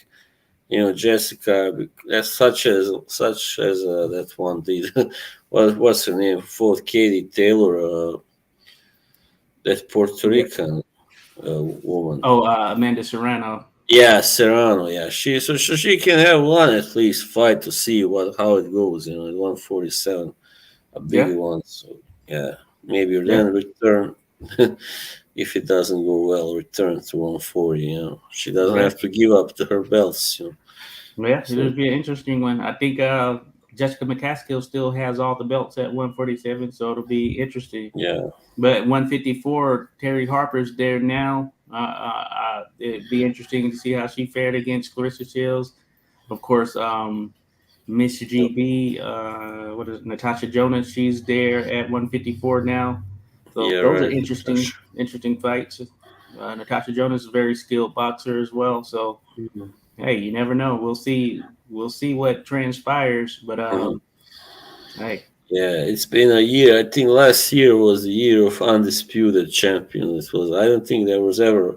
Jessica, that's such as that one did. What's her name? Fought Katie Taylor, that Puerto Yeah. Rican woman. Oh, Amanda Serrano. Yeah, Serrano. Yeah, she can have one at least fight to see how it goes. At 147, a big Yeah, one. So yeah, maybe yeah, then return. If it doesn't go well, return to 140. She doesn't yeah. have to give up to her belts. Yeah, it So would be an interesting one. I think Jessica McCaskill still has all the belts at 147, so it'll be interesting. yeah. But 154, Terry Harper's there now. It'd be interesting to see how she fared against Claressa Shields. Of course, Miss GB, what is it, Natasha Jonas? She's there at 154 now. So Yeah, those are right. interesting fights. Natasha Jonas is a very skilled boxer as well. So hey, you never know. We'll see what transpires. But Mhm. hey, Yeah, it's been a year. I think last year was the year of undisputed champions. It was. I don't think there was ever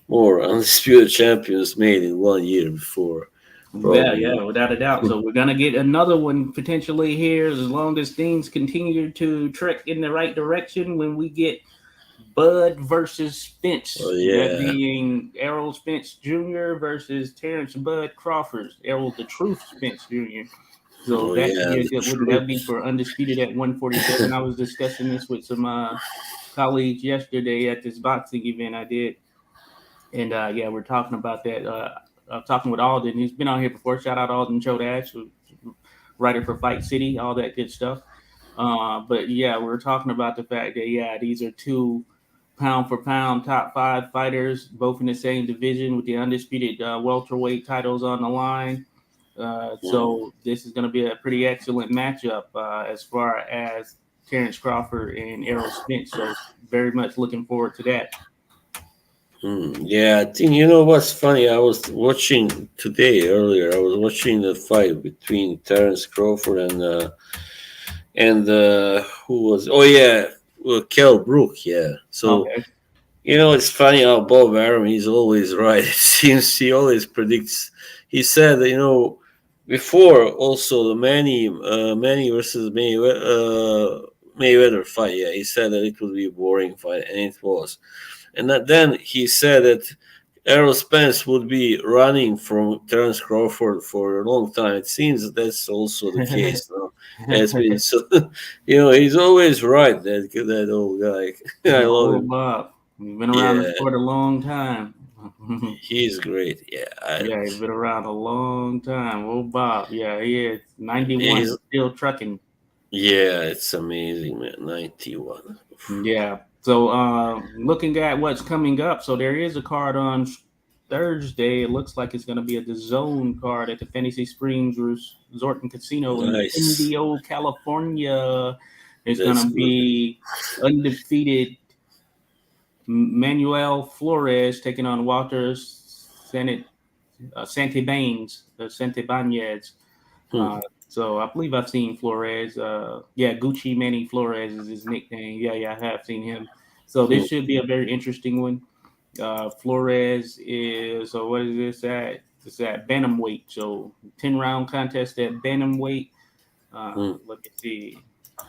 more undisputed champions made in one year before. yeah, Probably. yeah, without a doubt. So we're gonna get another one potentially here as long as things continue to trek in the right direction. When we get Bud versus Oh Spence, that yeah. being Errol Spence Jr. versus Terence Bud Crawford, Errol the Truth Spence Jr. So Oh that should yeah. be a The good one. That'll be truth. for undisputed at 147. I was discussing this with some colleagues yesterday at this boxing event I did, and yeah, we're talking about that. I'm talking with Alden. He's been on here before. Shout out Alden Chodash, writer for Fight City, all that good stuff. But yeah, we're talking about the fact that yeah, these are two pound for pound top five fighters, both in the same division with the undisputed welterweight titles on the line. Mm. So this is going to be a pretty excellent matchup as far as Terence Crawford and Errol Spence. So very much looking forward to that. Yeah, I think what's funny. I was watching today earlier. I was watching the fight between Terence Crawford and who was? Oh yeah, well, Kell Brook. Yeah. So Okay. it's funny how Bob Arum, he's always right. It seems he always predicts. He said, before also the Manny versus Manny, Mayweather fight. Yeah, he said that it would be a boring fight, and it was. And then he said that Errol Spence would be running from Terence Crawford for a long time. It seems that's also the case now. Has been so, he's always right. That old guy. I love Old him. Bob. He's been around the Yeah, sport a long time. he's great. Yeah, Yeah, he's been around a long time. Old Bob. Yeah, he is. 91, he's still trucking. yeah. It's amazing, man. 91. Yeah. So looking at what's coming up, so there is a card on Thursday. It looks like it's going to be a DAZN card at the Fantasy Springs Resort and Casino in Nice. Indio, California. It's going That's to good. be undefeated Manuel Flores taking on Walter Santibanez, Santibanez. Hmm. So I believe I've seen Flores. Yeah, Gucci Manny Flores is his nickname. Yeah, I have seen him. So Hmm. this should be a very interesting one. Flores is, so what is this at? It's at bantamweight. So 10-round contest at bantamweight. Hmm. Let me see.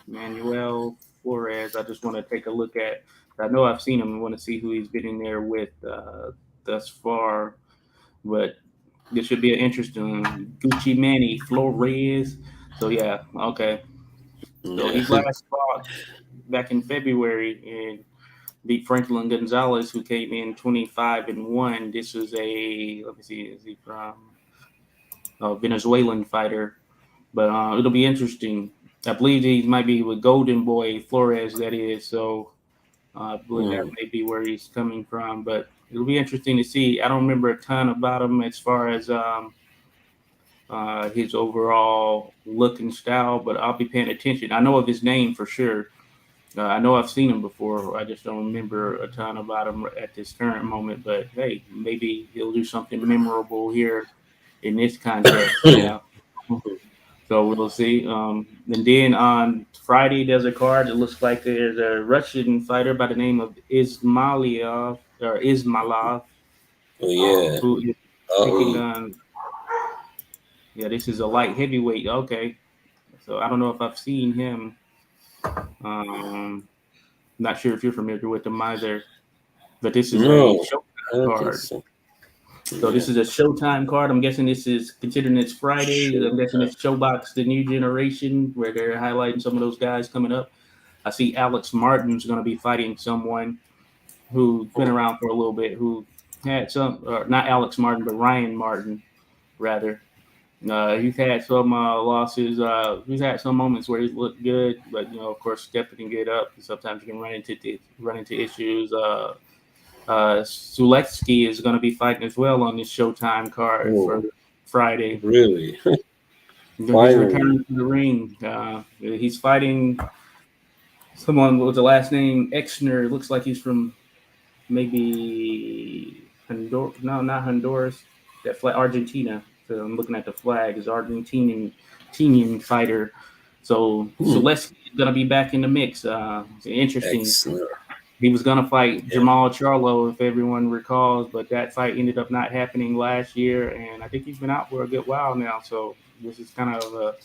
Manuel Flores. I just want to take a look at. I know I've seen him. I want to see who he's been in there with thus far. But this should be an interesting Gucci Manny Flores. So yeah, okay. So Yeah. he last fought back in February and beat Franklin Gonzalez, who came in 25-1. This was a, let me see, is he from a Venezuelan fighter? But it'll be interesting. I believe he might be with Golden Boy Flores. That is so. I believe that Hmm. may be where he's coming from, but it'll be interesting to see. I don't remember a ton about him as far as his overall look and style, but I'll be paying attention. I know of his name for sure. I know I've seen him before. I just don't remember a ton about him at this current moment. But hey, maybe he'll do something memorable here in this contest. Yeah. So we'll see. And then on Friday, there's a card. It looks like there's a Russian fighter by the name of Ismailov, Oh yeah. who is taking Um. on. Yeah, this is a light heavyweight. Okay, so I don't know if I've seen him. Not sure if you're familiar with him either, but this is a No, I Showtime don't think card. so. So Yeah. this is a Showtime card. I'm guessing this is considering it's Friday. I'm guessing Showtime. it's Showbox the New Generation, where they're highlighting some of those guys coming up. I see Alex Martin's going to be fighting someone who's been around for a little bit, who had some, or not Alex Martin, but Ryan Martin, rather. He's had some losses. He's had some moments where he's looked good, but of course, stepping it up. Sometimes you can run into issues. Suletsky is going to be fighting as well on this Showtime card for Oh, Friday. really? He's Finally. returning to the ring. He's fighting someone with the last name Exner. It looks like he's from maybe Honduras. No, not Honduras. That flag, Argentina. So I'm looking at the flag. Is Argentinian fighter. So Hmm. Selesky is gonna be back in the mix. It's interesting. Excellent. He was gonna fight Yeah. Jamal Charlo, if everyone recalls, but that fight ended up not happening last year, and I think he's been out for a good while now. So this is kind of a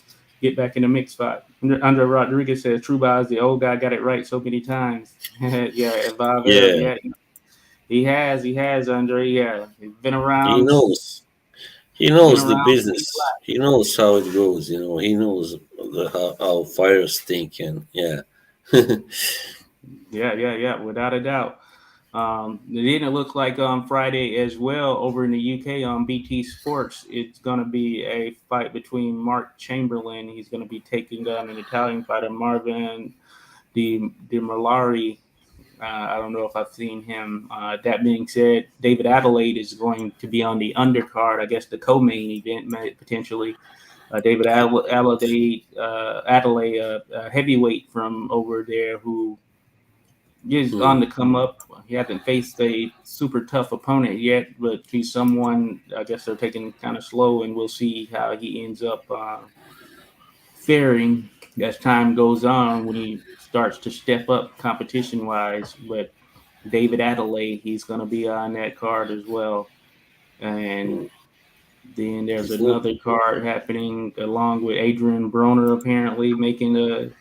get back in the mix fight. Andre Rodriguez says, "True Boz, the old guy got it right so many times." Yeah, Valverde, Yeah. yeah, he has, Andre. Yeah, he's been He around, knows. He been knows the around. business. He knows how it goes. He knows how fires think, and yeah. Yeah, without a doubt. Then it looks like on Friday as well over in the UK on BT Sports, it's going to be a fight between Mark Chamberlain. He's going to be taking on an Italian fighter, Marvin Di Malari. I don't know if I've seen him. That being said, David Adelaide is going to be on the undercard. I guess the co-main event potentially. David Adelaide, heavyweight from over there, who is on Hmm. the come up. He hasn't faced a super tough opponent yet, but he's someone. I guess they're taking kind of slow, and we'll see how he ends up faring as time goes on when he starts to step up competition wise. But David Adelaide, he's going to be on that card as well. Hmm. And then there's He's not. another card happening along with Adrian Broner apparently making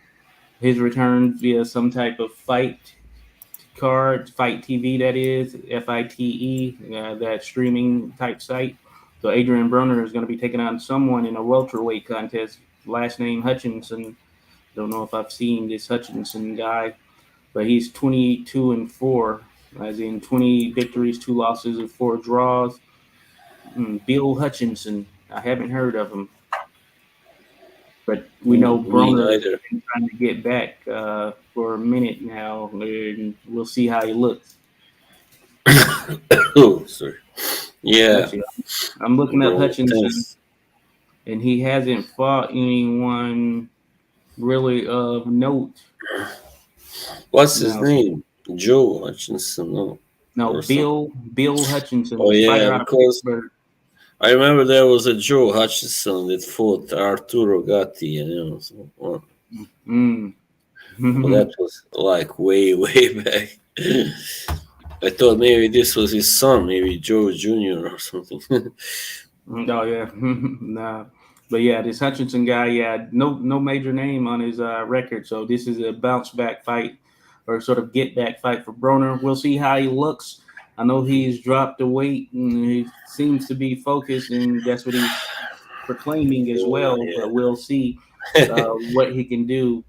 his return via some type of fight card, Fight TV, that is FITE, that streaming type site. So Adrian Broner is going to be taking on someone in a welterweight contest. Last name Hutchinson. Don't know if I've seen this Hutchinson guy, but he's 22-4, as in 20 victories, 2 losses, and 4 draws. Bill Hutchinson. I haven't heard of him, but we know Me Broner has neither. been trying to get back for a minute now, and we'll see how he looks. Oh, sorry. Yeah, Actually, I'm looking up bro. Hutchinson, Thanks. and he hasn't fought anyone really of note. What's his No, name? Joe Hutchinson, no, no, or something. Bill Hutchinson, Oh this yeah, fighter out of because Pittsburgh. I remember there was a Joe Hutchinson that fought Arturo Gatti, so, Mm. but that was like way, way back. I thought maybe this was his son, maybe Joe Jr. or something. Oh yeah, nah. But yeah, this Hutchinson guy, yeah, no major name on his record. So this is a bounce back fight, or sort of get back fight for Broner. We'll see how he looks. I know he's dropped the weight and he seems to be focused, and that's what he's proclaiming as Oh, well. But we'll see what he can do.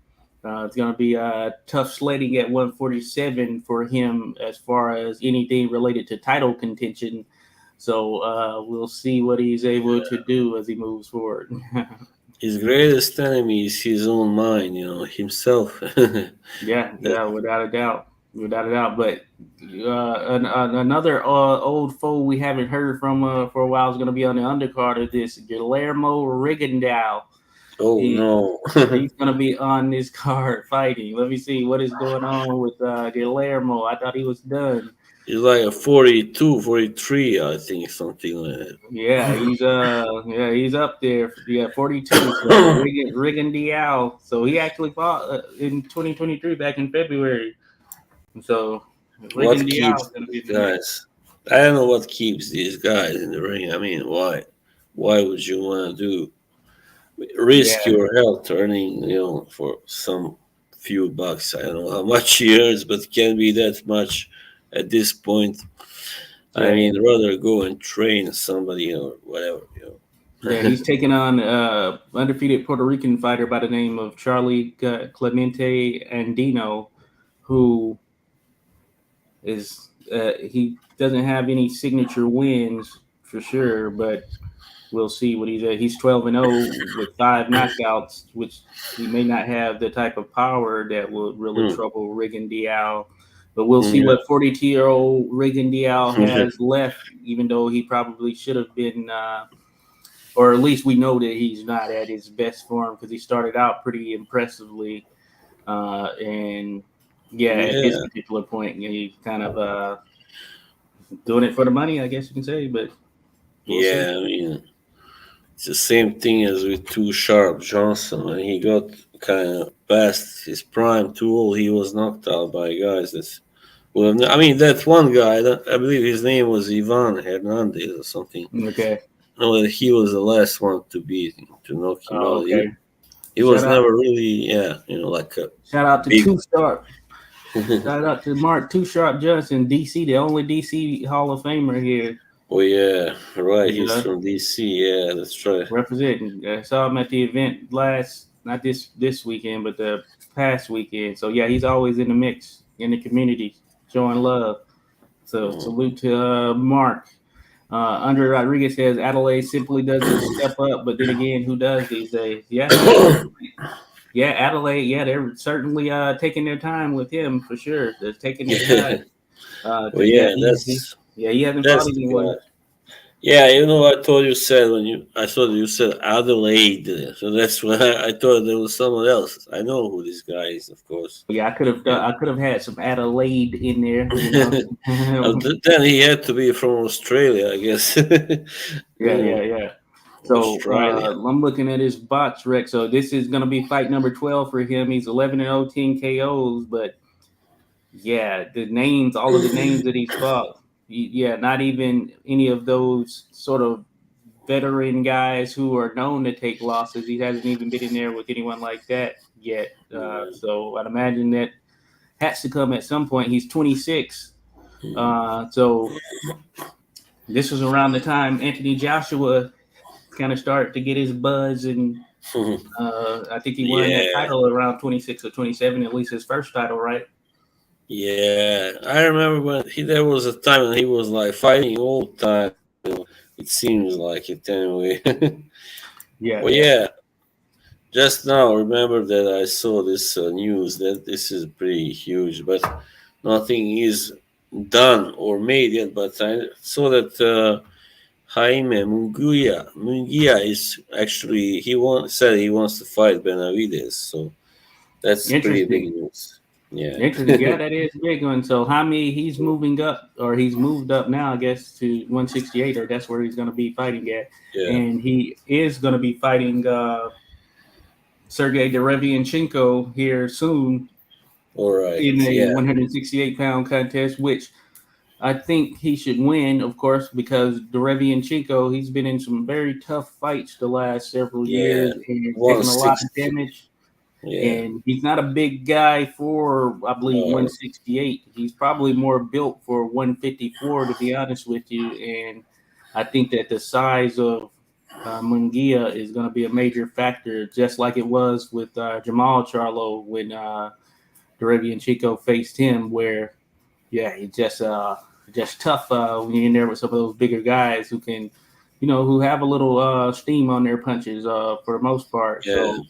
It's going to be tough sledding at 147 for him as far as anything related to title contention. So we'll see what he's able to do as he moves forward. His greatest enemy is his own mind, himself. Yeah, That, yeah, without a doubt, without a doubt. But another old foe we haven't heard from for a while is going to be on the undercard of this, Guillermo Rigondeaux. oh He no. he's going to be on this card fighting. Let me see what is going on with Guillermo. I thought he was done. He's like a 42, 43, I think, something like He's up there. Yeah, 42. So that. Rigan Diao. So he actually fought in 2023 back in February. So Rigan What Diao keeps is going to be these in the mix. guys? I don't know what keeps these guys in the ring. I mean, why? Why would you want to do risk Yeah, your health earning, for some few bucks? I don't know how much he earns, but it can be that much at this point. I yeah, mean, rather go and train somebody or whatever. yeah. He's taking on undefeated Puerto Rican fighter by the name of Charlie Clemente Andino, who is he doesn't have any signature wins for sure, but we'll see what he's at. He's 12-0 with 5 knockouts, which he may not have the type of power that will really Hmm. trouble Rigan Diao. But we'll see Yeah. what 42-year-old Rigan Diao has left, even though he probably should have been, or at least we know that he's not at his best form because he started out pretty impressively. And yeah, at this Yeah. particular point, he's kind of doing it for the money, I guess you can say, but we'll see. Yeah. I mean, it's the same thing as with Too Sharp Johnson. When he got kind of past his prime too old, he was knocked out by guys that's. Well, I mean, that one guy, I believe his name was Ivan Hernandez or something. Okay. No, he was the last one to beat him, to knock him Oh, out. He, okay. he Shout was out, never really, like a shout out to big. Too Sharp. Shout out to Mark Too Sharp Johnson, DC, the only DC Hall of Famer here. Oh, yeah, right. You He's know, from DC. Yeah, that's right. representing. I saw him at the event not this weekend, but the past weekend. So yeah, he's always in the mix in the community, showing love. So Mm. salute to Mark. Andre Rodriguez says Adelaide simply doesn't step up, but then again, who does these days? Yeah, yeah, Adelaide. Yeah, they're certainly taking their time with him for sure. They're taking their Yeah. time Well, because yeah, that's he hasn't fought that's the anyone. guy. Yeah, I thought you said I thought you said Adelaide, so that's why I thought there was someone else. I know who this guy is, of course. Yeah, Yeah. I could have had some Adelaide in there, you know. Then he had to be from Australia, I guess. Yeah. So Australia. I'm looking at his box rec. So this is going to be fight number 12 for him. He's 11-0, 10 KOs, but yeah, all of the names that he's fought, yeah, not even any of those sort of veteran guys who are known to take losses. He hasn't even been in there with anyone like that yet. Yeah. So I'd imagine that has to come at some point. He's 26. Mhm. So this was around the time Anthony Joshua kind of started to get his buzz, and I think he won that Yeah, title around 26 or 27, at least his first title, right? yeah. I remember when there was a time when he was like fighting all the time. It seems like it anyway. Yeah, Well, yeah. yeah. Just now, remember that I saw this news that this is pretty huge, but nothing is done or made yet. But I saw that Jaime Munguia is actually said he wants to fight Benavides, so that's pretty big Interesting. news. Yeah, Interesting. Yeah, that is a big one. So Jaime, he's moving up, or he's moved up now, I guess, to 168, or that's where he's going to be fighting at. yeah. And he is going to be fighting Sergey Derevianchenko here soon All right. in a Yeah, 168-pound contest, which I think he should win, of course, because Derevianchenko, he's been in some very tough fights the last several yeah. years and One taken a lot of sixty. damage. Yeah. And he's not a big guy for, I believe, No. 168. He's probably more built for 154, to be honest with you. And I think that the size of Munguia is going to be a major factor, just like it was with Jamal Charlo when Derevianchenko faced him, where, yeah, he just tough when you're in there with some of those bigger guys who can, who have a little steam on their punches for the most part. Yeah. So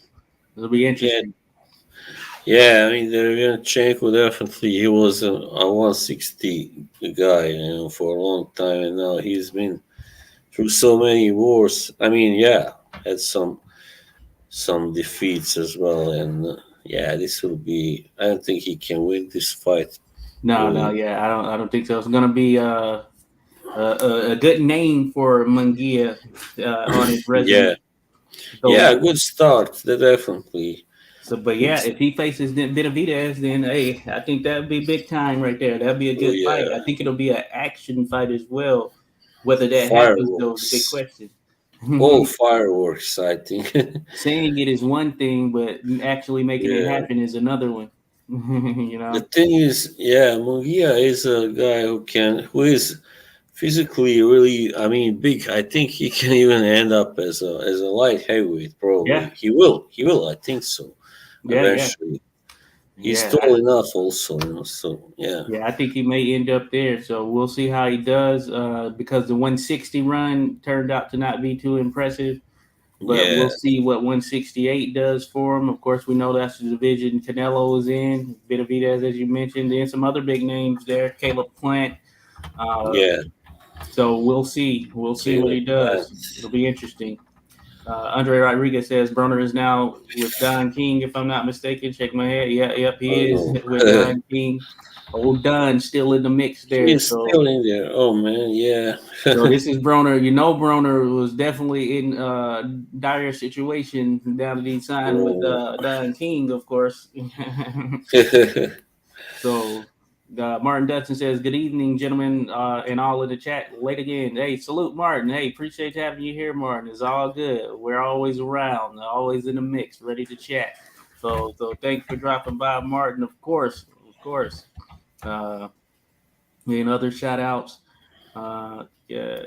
it'll be Yeah. interesting. Yeah, I mean, Derevyachenko definitely he was a 160 guy, for a long time, and now he's been through so many wars. I mean, yeah, had some defeats as well, and yeah, this will be. I don't think he can win this fight. No, Really, yeah, I don't think so. It's gonna be a good name for Munguia on his resume. yeah, yeah, So, good start. Definitely but good. yeah, if he faces Benavidez, then hey, I think that'd be big time right there. That'd be a Oh good fight. yeah, I think it'll be an action fight as well. Whether that happens though is a big fireworks. question. All fireworks, I think. Saying it is one thing, but actually making it Yeah. happen is another one. you The know? thing is, yeah, Mugia is a guy who is physically really, I mean, big. I think he can even end up as a light heavyweight. Probably Yeah, he will. I think so. yeah, yeah, Eventually, he's yeah. tall enough, also. So yeah, Yeah, I think he may end up there. So we'll see how he does because the 160 run turned out to not be too impressive. But yeah, we'll see what 168 does for him. Of course, we know that's the division Canelo is in, Benavidez, as you mentioned, and some other big names there, Caleb Plant. Uh, yeah. so we'll see. We'll see what Caleb he does. Plant. It'll be interesting. Andre Rodriguez says Broner is now with Don King, if I'm not mistaken. Shake my head. Yeah, yep, he is Oh, with Don King. Old Don still in the mix there. he's So still in there. Oh man, yeah. so this is Broner. Broner was definitely in dire situation down to be signed with Oh. Don King, of course. So Martin Dutton says, "Good evening, gentlemen, and all in the chat. Late again. Hey, salute, Martin. Hey, appreciate having you here, Martin. It's all good. We're always around, always in the mix, ready to chat. So thanks for dropping by, Martin. Of course. Uh, and other shout outs. Yeah,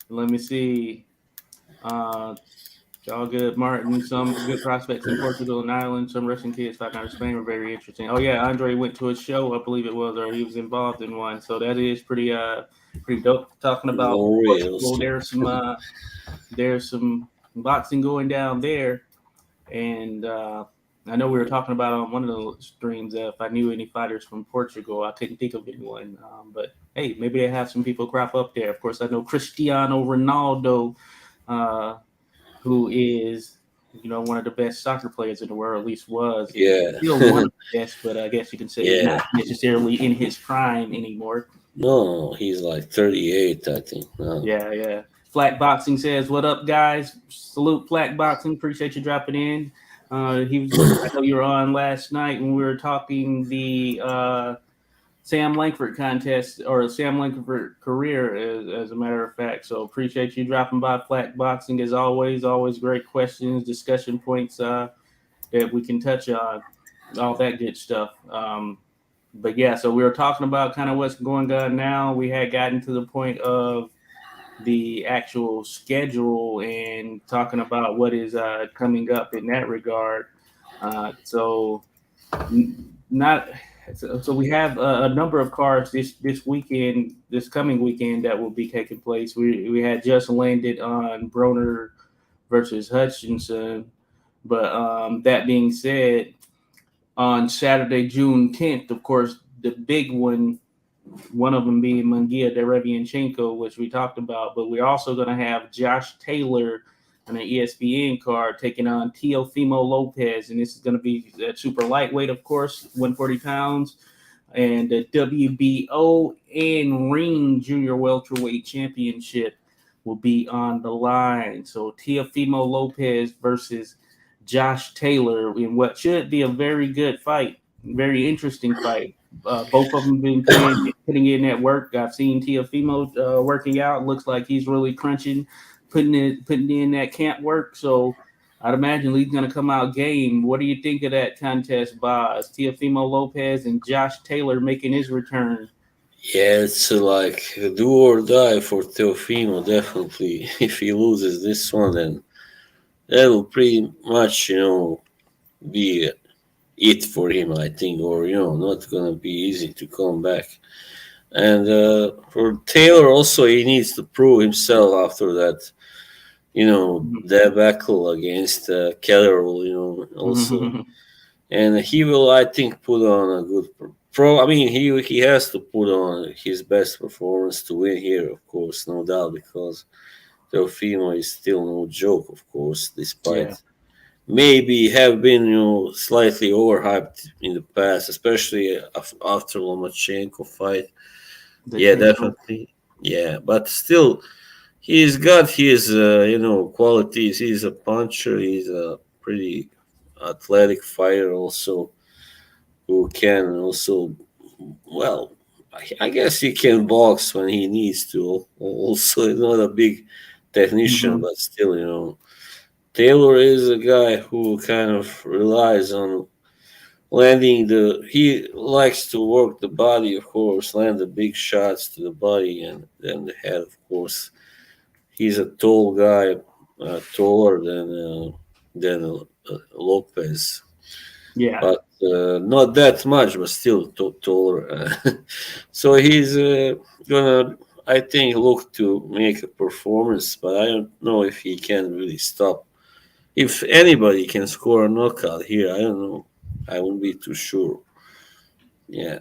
let me see. Uh, all good, Martin. Some good prospects in Portugal and Ireland. Some Russian kids fighting out of Spain were very interesting. Oh yeah, Andre went to a show, I believe it was, or he was involved in one. So that is pretty dope. Talking about No reels. Portugal, there's some boxing going down there, and I know we were talking about on one of the streams if I knew any fighters from Portugal. I couldn't think of anyone, but hey, maybe they have some people crop up there. Of course, I know Cristiano Ronaldo. Uh, who is one of the best soccer players in the world, at least was, and Yeah, still one of the best. But I guess you can say yeah. not necessarily in his prime anymore. No, he's like 38, I think. No. Yeah, yeah. Flat Boxing says, "What up, guys? Salute, Flat Boxing. Appreciate you dropping in." He was. I know you were on last night when we were talking the Sam Langford contest or Sam Langford career, as a matter of fact. So appreciate you dropping by Flat Boxing as always. Always great questions, discussion points that we can touch on, all that good stuff. But yeah, so we were talking about kind of what's going on now. We had gotten to the point of the actual schedule and talking about what is coming up in that regard. So not so we have a number of cards this weekend, this coming weekend that will be taking place. We had just landed on Broner versus Hutchinson, but that being said, on Saturday, June 10th, of course, the big one of them being Mungia Derevianchenko, which we talked about, but we're also going to have Josh Taylor on an ESPN card taking on Teofimo Lopez, and this is going to be at super lightweight, of course, 140 pounds, and the WBO and Ring Junior Welterweight Championship will be on the line. So Teofimo Lopez versus Josh Taylor in what should be a very good fight, very interesting fight. Both of them been putting in that work. I've seen Teofimo working out. Looks like he's really crunching, putting in that camp work. So I'd imagine he's going to come out game. What do you think of that contest, Boz? Teofimo Lopez and Josh Taylor making his return. Yeah, it's like a do or die for Teofimo, definitely. If he loses this one, then that will pretty much, be it for him, I think, or, not going to be easy to come back. And for Taylor, also, he needs to prove himself after that, debacle against Kellerl, also. And he will, I think, put on a good pro. I mean, he has to put on his best performance to win here, of course, no doubt, because Teofimo is still no joke, of course, Yeah, despite maybe have been slightly overhyped in the past, especially after Lomachenko fight. the Yeah, takeover. definitely. Yeah, but still, he's got his qualities. He's a puncher. He's a pretty athletic fighter also, who can also, well, I guess he can box when he needs to. Also, he's not a big technician, Mm-hmm. but still, Taylor is a guy who kind of relies on landing the. He likes to work the body, of course, land the big shots to the body and then the head, of course. He's a tall guy, taller than Lopez, Yeah, but not that much, but still taller. So he's gonna, I think, look to make a performance, but I don't know if he can really stop. If anybody can score a knockout here, I don't know. I won't be too sure. Yeah,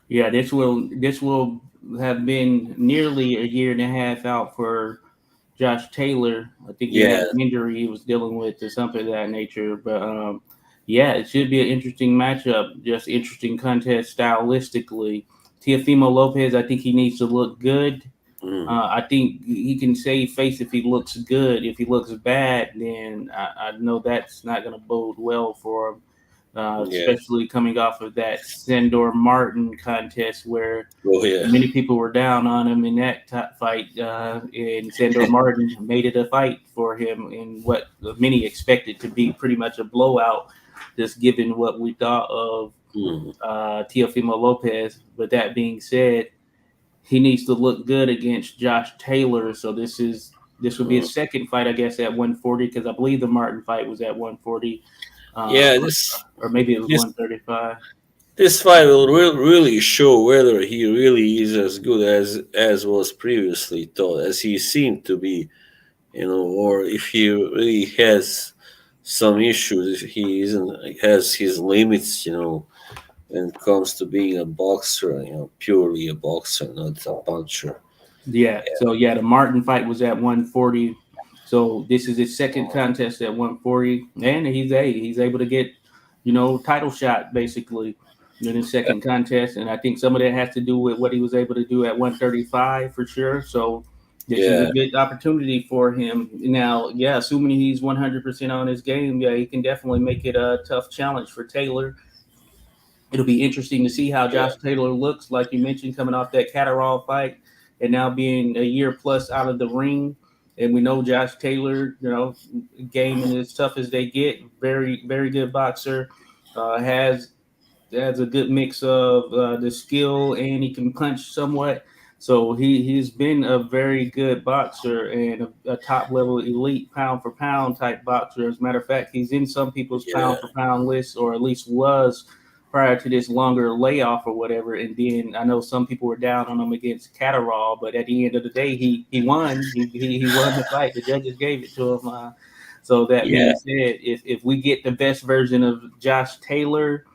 yeah. This will have been nearly a year and a half out for Josh Taylor. I think he had yeah, an injury he was dealing with or something of that nature. But yeah, it should be an interesting matchup, just interesting contest stylistically. Teofimo Lopez, I think he needs to look good. mm, I think he can save face if he looks good. If he looks bad, then I know that's not going to bode well for him, yeah. especially coming off of that Sandor Martin contest where Oh, yeah, many people were down on him in that fight, and Sandor Martin made it a fight for him in what many expected to be pretty much a blowout, just given what we thought of mm, Teofimo Lopez. But that being said, he needs to look good against Josh Taylor. So this would be a mm. second fight, I guess, at 140 because I believe the Martin fight was at 140, uh, Yeah. or, or maybe it was This 135. this fight will really show whether he really is as good as was previously thought, as he seemed to be, or if he really has some issues, if he isn't has his limits, when it comes to being a boxer, purely a boxer, not a puncher. Yeah. So yeah, the Martin fight was at 140. So this is his second contest at 140, and he's able to get title shot basically in his second contest, and I think some of that has to do with what he was able to do at 135 for sure. So this is a Yeah, good opportunity for him now. Yeah, assuming he's 100% on his game, yeah, he can definitely make it a tough challenge for Taylor. It'll be interesting to see how Yeah, Josh Taylor looks, like you mentioned, coming off that Catterall fight and now being a year plus out of the ring. And we know Josh Taylor, gaming as tough as they get, very, very good boxer, has a good mix of the skill and he can punch somewhat. So he's been a very good boxer and a top level elite pound for pound type boxer. As a matter of fact, he's in some people's yeah, pound for pound list, or at least was prior to this longer layoff or whatever. And then I know some people were down on him against Catterall, but at the end of the day, he won. He won the fight. The judges gave it to him. So that yeah, being said, if we get the best version of Josh Taylor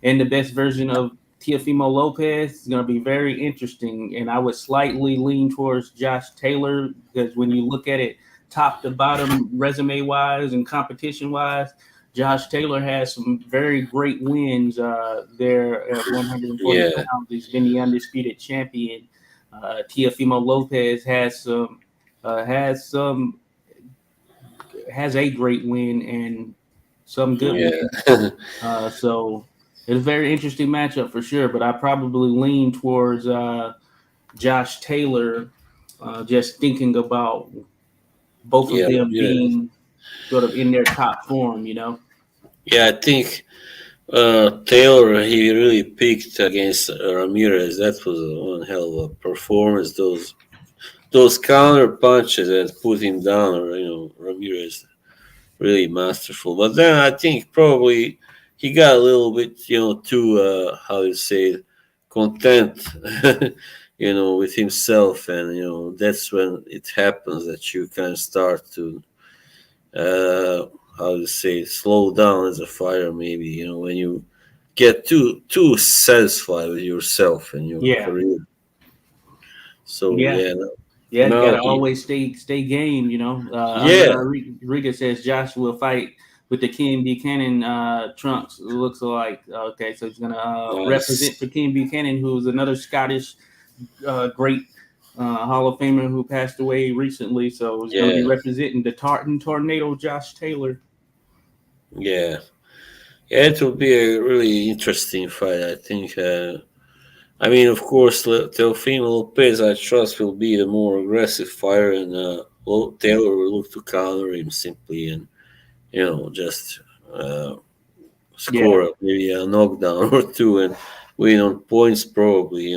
and the best version of Teofimo Lopez is going to be very interesting. And I would slightly lean towards Josh Taylor because when you look at it top to bottom, resume wise and competition wise, Josh Taylor has some very great wins there at 140 yeah, pounds. He's been the undisputed champion. Teofimo Lopez has some has a great win and some good yeah. wins. So it's a very interesting matchup for sure, but I probably lean towards Josh Taylor, just thinking about both of Yeah, them yeah, being sort of in their top form. yeah. I think Taylor he really peaked against Ramirez. That was one hell of a performance. Those counter punches that put him down, or Ramirez really masterful. But then I think probably he got a little bit too how you say it, content, with himself, and that's when it happens that you can start to uh, how to say it, slow down as a fighter. Maybe when you get too satisfied with yourself and your Yeah, career. So yeah, yeah, yeah. You got now to he always stay game. Andre yeah Rodriguez says Josh will fight with the Ken Buchanan trunks. It looks like okay, so he's gonna represent nice for Ken Buchanan, who's another Scottish great Hall of Famer who passed away recently. So he's going to be yeah representing the Tartan Tornado, Josh Taylor. yeah. Yeah, it will be a really interesting fight. I think. I mean, of course, Teofimo Lopez, I trust, will be the more aggressive fighter, and Taylor will look to counter him simply, and just uh, Yeah, score maybe a knockdown or two, and win on points probably.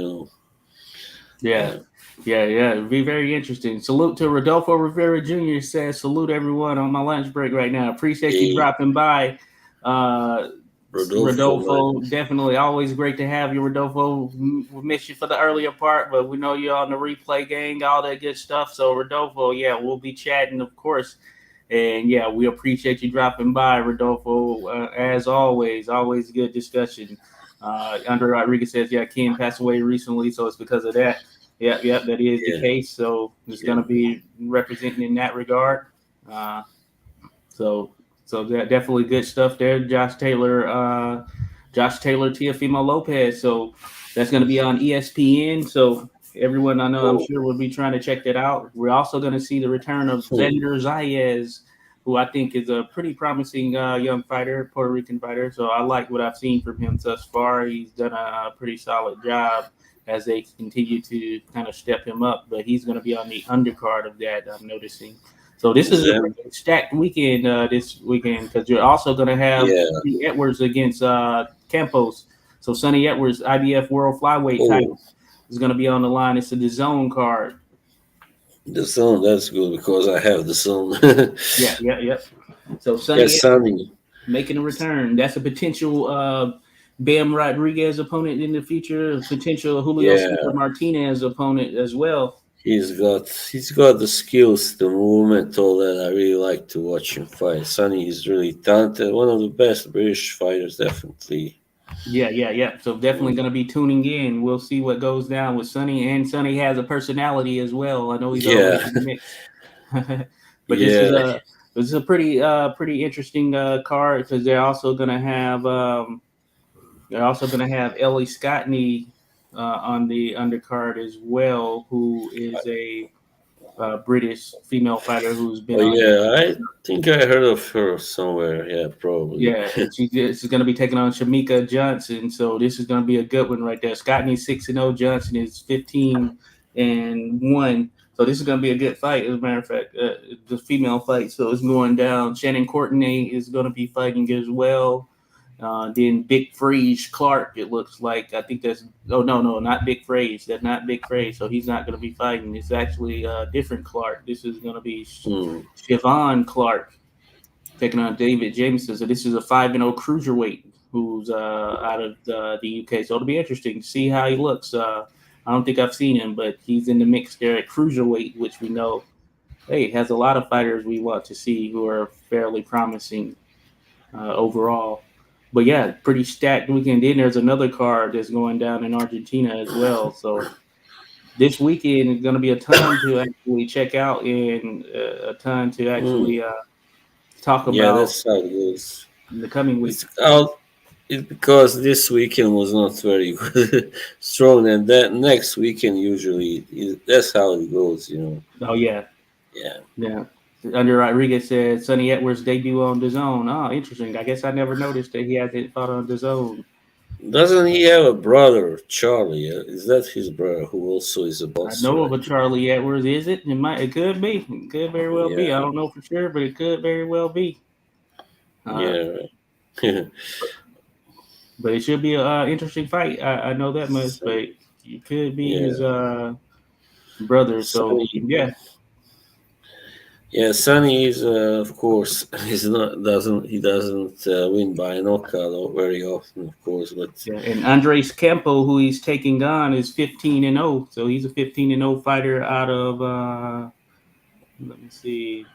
yeah, Uh, yeah. It'd be very interesting. Salute to Rodolfo Rivera Jr. says, salute everyone on my lunch break right now. Appreciate you hey, dropping by. Uh, Rodolfo, man. Rodolfo, definitely always great to have you, Rodolfo. We missed you for the earlier part, but we know you're on the replay gang, all that good stuff. So, Rodolfo, yeah, we'll be chatting, of course. And yeah, we appreciate you dropping by, Rodolfo. As always good discussion. Andre Rodriguez says, yeah, Ken passed away recently, so it's because of that. Yep, that is the Yeah, case. So it's yeah, going to be representing in that regard. Uh, so that definitely good stuff there. Josh Taylor, Teofimo Lopez. So that's going to be on ESPN. So everyone I know, I'm oh, sure, will be trying to check that out. We're also going to see the return of hmm, Xander Zayas, who I think is a pretty promising young fighter, Puerto Rican fighter. So I like what I've seen from him thus far. He's done a pretty solid job as they continue to kind of step him up. But he's going to be on the undercard of that, I'm noticing. So this is a Zen, pretty stacked weekend this weekend because you're also going to have yeah, Sonny Edwards against Campos. So Sonny Edwards, IBF World Flyweight title, oh, is going to be on the line. It's a DAZN card. the zone. That's good because I have the zone. Yeah. So Yeah, Sonny Edwards Sunny. making a return. That's a potential Bam Rodriguez opponent in the future, a potential Julio Yeah, Cesar Martinez opponent as well. he's got the skills, the movement, all that. I really like to watch him fight. Sunny is really talented. One of the best British fighters, definitely. Yeah. So definitely Mm, going to be tuning in. We'll see what goes down with Sonny, and Sonny has a personality as well. I know he's always yeah, in the mix. But yeah. this is a pretty interesting card because they're also gonna have Ellie Scottney on the undercard as well, who is a British female fighter who's been Oh on. yeah, I think I heard of her somewhere. Yeah, probably. Yeah, and she's going to be taking on Shamika Johnson. So this is going to be a good one right there. Scotney's 6-0. Johnson is 15-1. So this is going to be a good fight. As a matter of fact, the female fight. So it's going down. Shannon Courtney is going to be fighting as well. Then Big Freeze Clark. It looks like I think that's. Oh no, not Big Freeze. That's not Big Freeze. So he's not going to be fighting. It's actually a different Clark. This is going to be Hmm. Siobhan Clark taking on David Jameson. So this is a 5-0 cruiserweight who's out of the UK. So it'll be interesting to see how he looks. I don't think I've seen him, but he's in the mix there at cruiserweight, which we know, hey, has a lot of fighters we want to see who are fairly promising overall. But yeah, pretty stacked weekend. Then there's another card that's going down in Argentina as well. So this weekend is going to be a ton to actually check out and a ton to Hmm. actually talk Yeah, about that's how it goes. in the coming It's weeks. out. It's because this weekend was not very good, strong, and that next weekend usually that's how it goes. Oh yeah, Yeah. yeah. Under Rodriguez said Sonny Edwards debut on DAZN. Oh, interesting. I guess I never noticed that he hasn't fought on DAZN. Doesn't he have a brother, Charlie? Is that his brother who also is a I know boxer? of I a think. Charlie Edwards. Is it? It might. It could be. It could very well be. I Yeah. don't know for sure, but it could very well be. Uh, Yeah. Right. but it should be a interesting fight. I know that much. So, But it could be his yeah. brother. So Sonny. yeah, Yeah, Sonny is of course he doesn't win by knockout very often, of course, but yeah. And Andres Campo, who he's taking on, is 15-0. So he's a 15-0 fighter out of. Let me see.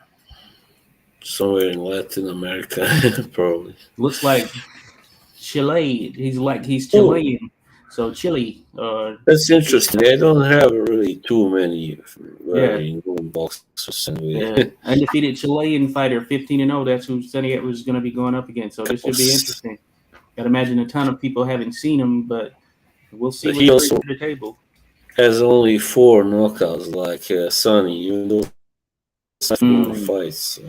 somewhere in Latin America, probably. Looks like Chile. He's Oh, Chilean. So Chile. that's interesting. I don't have really too many Yeah. very known boxers anyway. Yeah. Undefeated Chilean fighter, 15-0. That's who Sonny Edwards is going to be going up against. So this should be interesting. Got to imagine a ton of people haven't seen him, but we'll see But what he he brings also to the table. has only four knockouts, like Sonny, even though he's more Mm. fights.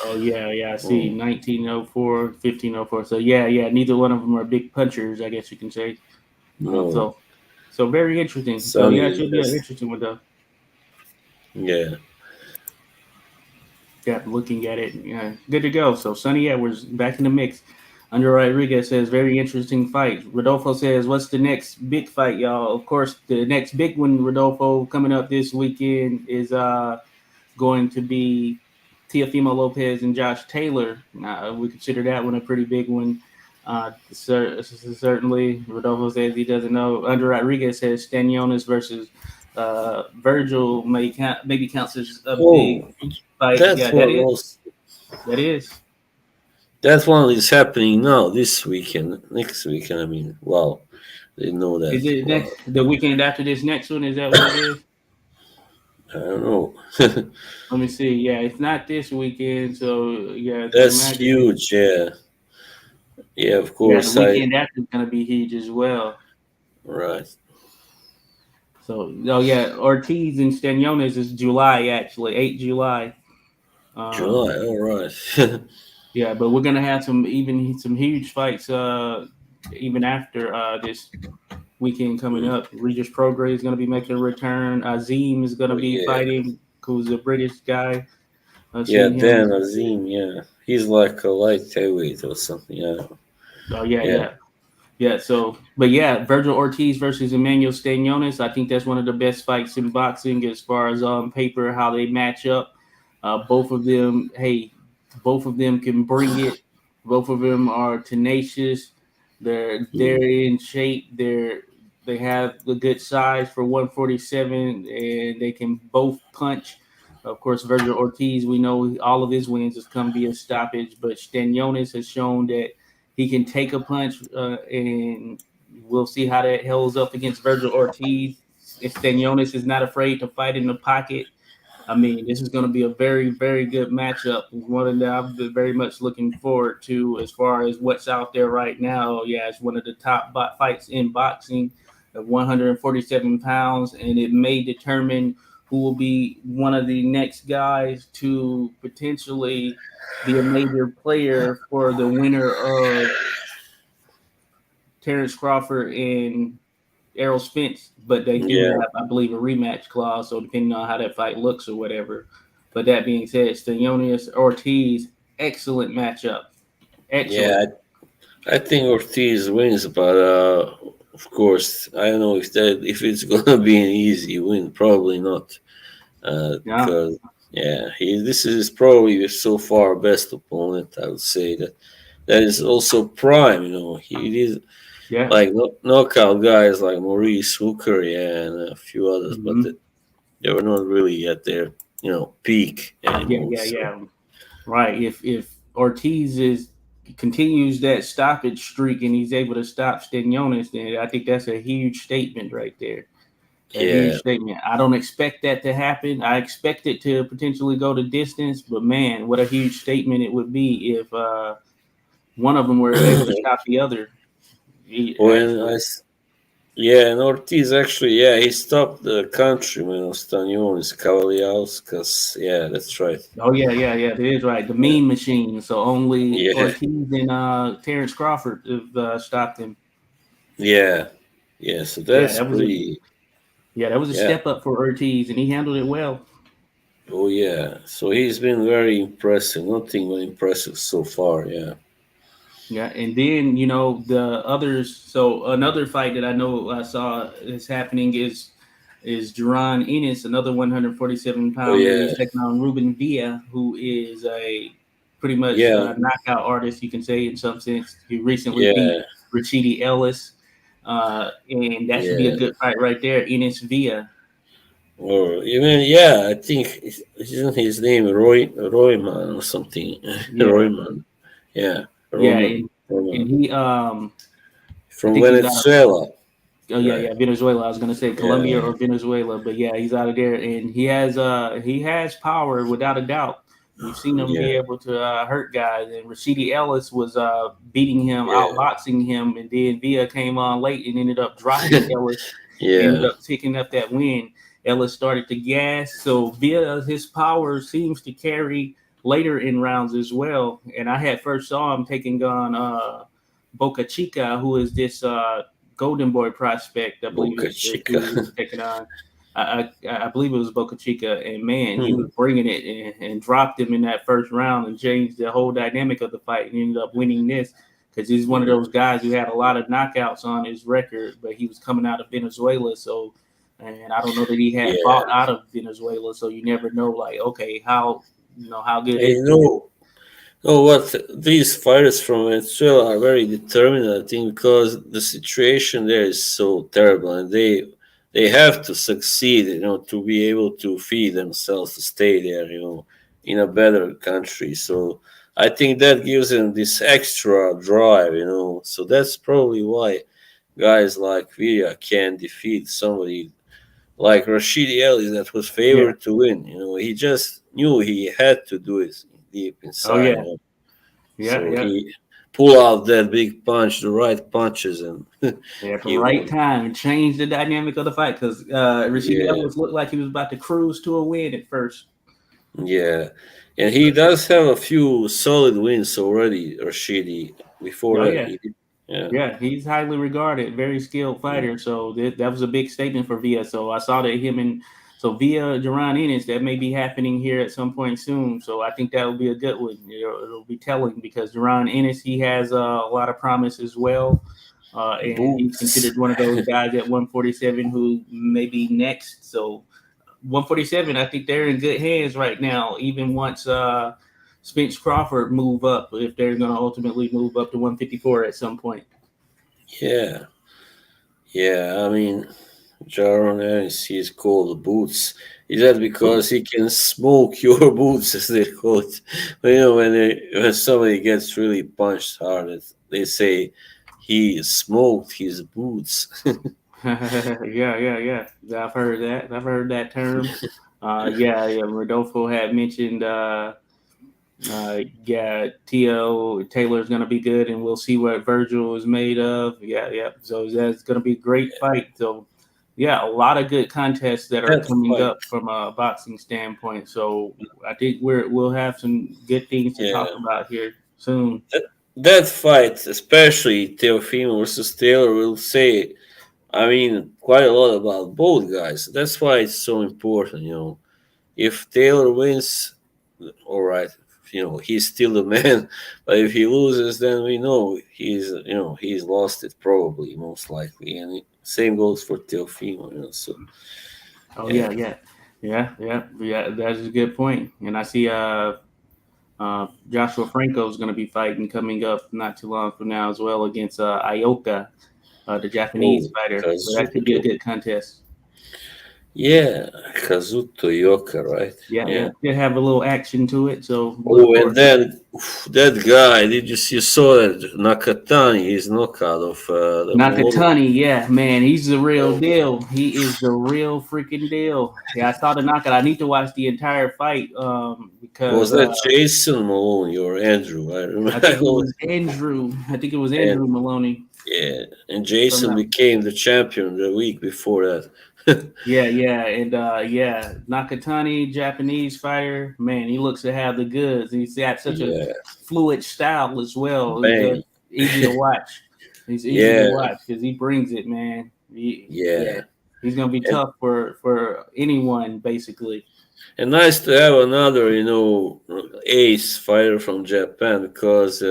Oh yeah, yeah. I see. Oh, 1904, 1504. So yeah. Neither one of them are big punchers, I guess you can say. Uh, no, so so very interesting. So Sonny yeah, it is should be an just interesting one though. yeah. Yeah, looking at it, yeah, good to go. So Sonny Edwards back in the mix. Under Rodriguez says very interesting fight. Rodolfo says, "What's the next big fight, y'all?" Of course, the next big one, Rodolfo, coming up this weekend is going to be Teofimo Lopez and Josh Taylor. We consider that one a pretty big one. Certainly, Rodolfo says he doesn't know. Under Rodriguez says Stanionis versus Virgil maybe counts as a big Oh, fight. that Yeah, that one is. also. That is. That one is happening now this weekend. Next weekend, I mean, wow, didn't know that. Is it Wow, the weekend after this next one? Is that what it is? I don't know. Let me see. Yeah, it's not this weekend, so yeah, I can That's imagine it. huge. Yeah, yeah. Of Yeah, the course, I weekend after is gonna be huge as well. right. So, oh yeah, Ortiz and Stanionis is July actually, 8 July. Um, July. All right. yeah, but we're gonna have some huge fights even after this weekend coming Mm. up. Regis Prograis is gonna be making a return. Azim is gonna Oh be yeah, fighting, who's a British guy. I've yeah. seen Dan him. Azim. Yeah, he's like a light heavyweight or something. Yeah, Oh yeah, yeah. yeah. Yeah, so but yeah, Virgil Ortiz versus Emmanuel Stanionis. I think that's one of the best fights in boxing as far as on paper how they match up. Both of them, hey, both of them can bring it. Both of them are tenacious. They're Mm. in shape. They have the good size for 147, and they can both punch. Of course, Virgil Ortiz, we know all of his wins has come via stoppage, but Stanionis has shown that he can take a punch, and we'll see how that holds up against Virgil Ortiz. If Stanionis is not afraid to fight in the pocket, I mean, this is going to be a very, very good matchup. One that I've been very much looking forward to as far as what's out there right now. Yeah, it's one of the top fights in boxing at 147 pounds, and it may determine who will be one of the next guys to potentially be a major player for the winner of Terence Crawford and Errol Spence, but they do Yeah, have, I believe, a rematch clause. So depending on how that fight looks or whatever. But that being said, Stanionis Ortiz, excellent matchup. Excellent. yeah. I think Ortiz wins, but of course, I don't know if it's gonna be an easy win. Probably not, Yeah, because yeah, this is probably so far best opponent. I would say that is also prime. He is yeah. like knockout guys like Maurice Hooker, yeah, and a few others, but Hmm. they were not really at their peak Yeah, anymore. yeah, So yeah. Right. If Ortiz continues that stoppage streak and he's able to stop Stanionis, then I think that's a huge statement right there. A huge yeah, statement. I don't expect that to happen. I expect it to potentially go to distance, but man, what a huge statement it would be if one of them were able to stop the other. when Actually, yeah, and Ortiz actually, yeah, he stopped the countryman of Stanionis, Cavaliauskas. Yeah, that's right. oh yeah, yeah, yeah, it is right. The Yeah, mean machine. So only yeah, Ortiz and Terence Crawford have stopped him. yeah, yeah. So Yeah, that's pretty. that was a Yeah. step up for Ortiz, and he handled it well. Oh, yeah. So he's been very impressive. Nothing but impressive so far. Yeah. Yeah, and then the others. So another fight that I know I saw is happening is Duran Ennis, another 147 Oh, pounder. yeah. He's taking on Ruben Villa, who is a pretty much Yeah. knockout artist, you can say in some sense. He recently beat Yeah. Rashidi Ellis, and that should be a Yeah. good fight right there. Ennis Villa. Or even yeah, I think isn't his name Royman or something? Yeah, Royman. Yeah. yeah, Roman. and Roman he I from think he's out of. Venezuela. Oh yeah, Right. yeah, Venezuela. I was gonna say Colombia Yeah. or Venezuela, but yeah, he's out of there, and he has power without a doubt. We've seen him be Yeah. able to hurt guys, and Rashidi Ellis was beating him, Yeah. outboxing him, and then Villa came on late and ended up dropping Ellis, ended Yeah. up picking up that win. Ellis started to gas, so Villa his power seems to carry later in rounds as well. And I had first saw him taking on Boca Chica, who is this Golden Boy prospect, I believe Boca is Chica. who he was taking on. I believe it was Boca Chica, and man, he Hmm. was bringing it and dropped him in that first round and changed the whole dynamic of the fight and ended up winning this because he's one of those guys who had a lot of knockouts on his record, but he was coming out of Venezuela, so and I don't know that he had Yeah. fought out of Venezuela, so you never know, like, okay, how how good Hey, is this? no, what these fighters from Venezuela are very determined, I think, because the situation there is so terrible, and they have to succeed, to be able to feed themselves, to stay there, in a better country. So I think that gives them this extra drive, So that's probably why guys like Villa can defeat somebody like Rashid Ellis that was Yeah. favored to win. He just knew he had to do it deep Oh inside. yeah. Yeah. So Yeah. he pulled out that big punch, the right punches, and At the he right won. time and changed the dynamic of the fight because Rashidi Yeah, Ellis looked like he was about to cruise to a win at first. yeah, and he does have a few solid wins already, Rashidi. Before Oh that, yeah, he did. Yeah, yeah, he's highly regarded, very skilled yeah, fighter. So that was a big statement for Villa. So I saw that him and so Villa Duran Ennis that may be happening here at some point soon. So I think that will be a good one. It'll be telling because Duran Ennis he has a lot of promise as well. And he's boots. considered one of those guys at 147 who may be next. So 147, I think they're in good hands right now. Even once Spence Crawford move up, if they're going to ultimately move up to 154 at some point. Yeah, yeah. I mean, Jaron Ennis, he's called boots. Is that because he can smoke your boots, as they call it? When somebody gets really punched hard, they say he smoked his boots. Yeah, yeah, yeah. I've heard that. I've heard that term. Yeah, yeah. Rodolfo had mentioned, yeah, T.O. Taylor's going to be good, and we'll see what Virgil is made of. Yeah, yeah. So that's going to be a great fight. So yeah, a lot of good contests that are That coming fight, up from a boxing standpoint. So I think we'll have some good things to talk yeah. about here soon. That fight, especially Teofimo versus Taylor, will say, I mean, quite a lot about both guys. That's why it's so important, you know. If Taylor wins, all right, you know, he's still the man. But if he loses, then we know he's lost it probably, most likely. And same goes for Teofimo, you know. So Oh yeah, yeah. That's a good point. And I see Joshua Franco is going to be fighting coming up not too long from now as well against Ioka, the Japanese oh, fighter. So that could be a Kazuto, good contest. yeah, Kazuto Yoka, right? Yeah, Yeah. yeah. Could have a little action to it. So look Oh, and forward to that. then that guy, did you saw that Nakatani, his knockout of the Malone? Nakatani, yeah, man, he's the real Oh, deal. He is the real freaking deal. Yeah, I saw the knockout. I need to watch the entire fight because was that Jason Maloney or Andrew? I I remember. I think it was always, Andrew. I think it was and Andrew Maloney. yeah, and If I'm Jason not became the champion the week before that. Yeah, and yeah, Nakatani, Japanese fighter, man, he looks to have the goods. He's got such a Yeah, fluid style as well. He's bang. easy to watch. He's easy to Yeah, watch because he brings it, man. Yeah, yeah, he's gonna be and tough for anyone basically. and nice to have another, ace fighter from Japan because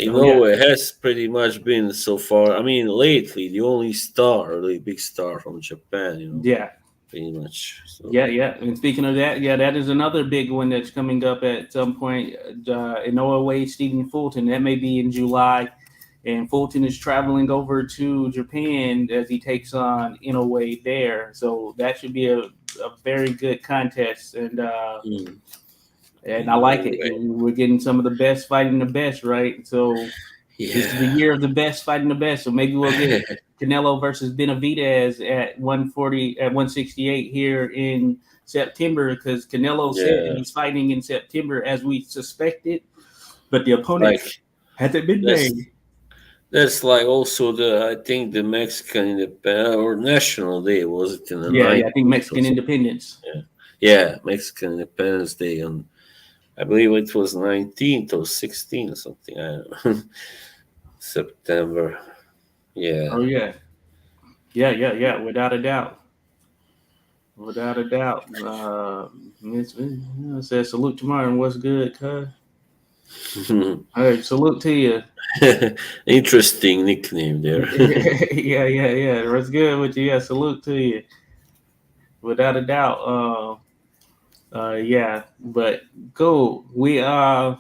Oh yeah, it has pretty much been so far. I mean, lately the only star, really big star from Japan, yeah. pretty much. So Yeah. And speaking of that, yeah, that is another big one that's coming up at some point. In Norway, Stephen Fulton. That may be in July. And Fulton is traveling over to Japan as he takes on Inoue there. So that should be a very good contest. mm, And I in like it. Norway, We're getting some of the best fighting the best, right? So this is the yeah, year of the best fighting the best. So maybe we'll get Canelo versus Benavidez at 140 at 168 here in September because Canelo said yeah. he's fighting in September as we suspected, but the opponent Like hasn't been that's named. that's like also I think the Mexican Independence or National Day, was it in the Yeah. I think 19th or Mexican something? independence. Yeah, yeah, Mexican Independence Day on, I believe it was 19th or 16th or something. I don't know. September. Yeah. Oh yeah. Without a doubt. Without a doubt. Says salute tomorrow and what's good, cuz? Hey, salute to you. Interesting nickname there. Yeah. What's good with you? Yeah, salute to you. Without a doubt. Yeah, but cool. Yeah,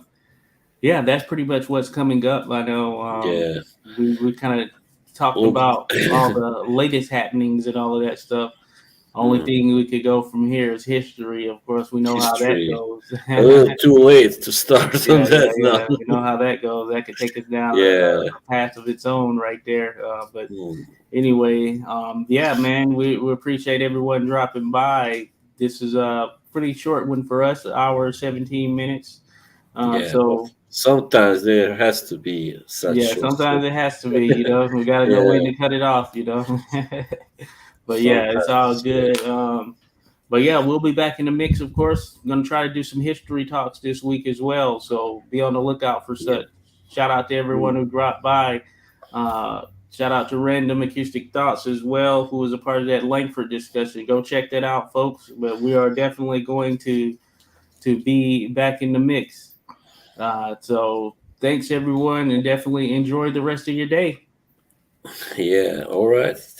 that's pretty much what's coming up. I know Yeah. we kind of talked Look, about all the latest happenings and all of that stuff. Only mm, thing we could go from here is history. Of course, we know how that history. goes. A little too late to start on that now. Yeah. We know how that goes. That could take us down Yeah. a path of its own right there. But Mm, anyway, yeah, man, we appreciate everyone dropping by. This is a pretty short one for us, an hour 17 minutes. yeah. But So sometimes there has to be such yeah, short sometimes stuff. it has to be. We got to know when Yeah. to cut it off. But yeah, it's all Sometimes. Yeah. good. But yeah, we'll be back in the mix, of course. I'm gonna try to do some history talks this week as well. So be on the lookout for Yeah. such. Shout out to everyone Mm, who dropped by. Shout out to Random Acoustic Thoughts as well, who was a part of that Langford discussion. Go check that out, folks. But we are definitely going to be back in the mix. So thanks everyone, and definitely enjoy the rest of your day. yeah. All right.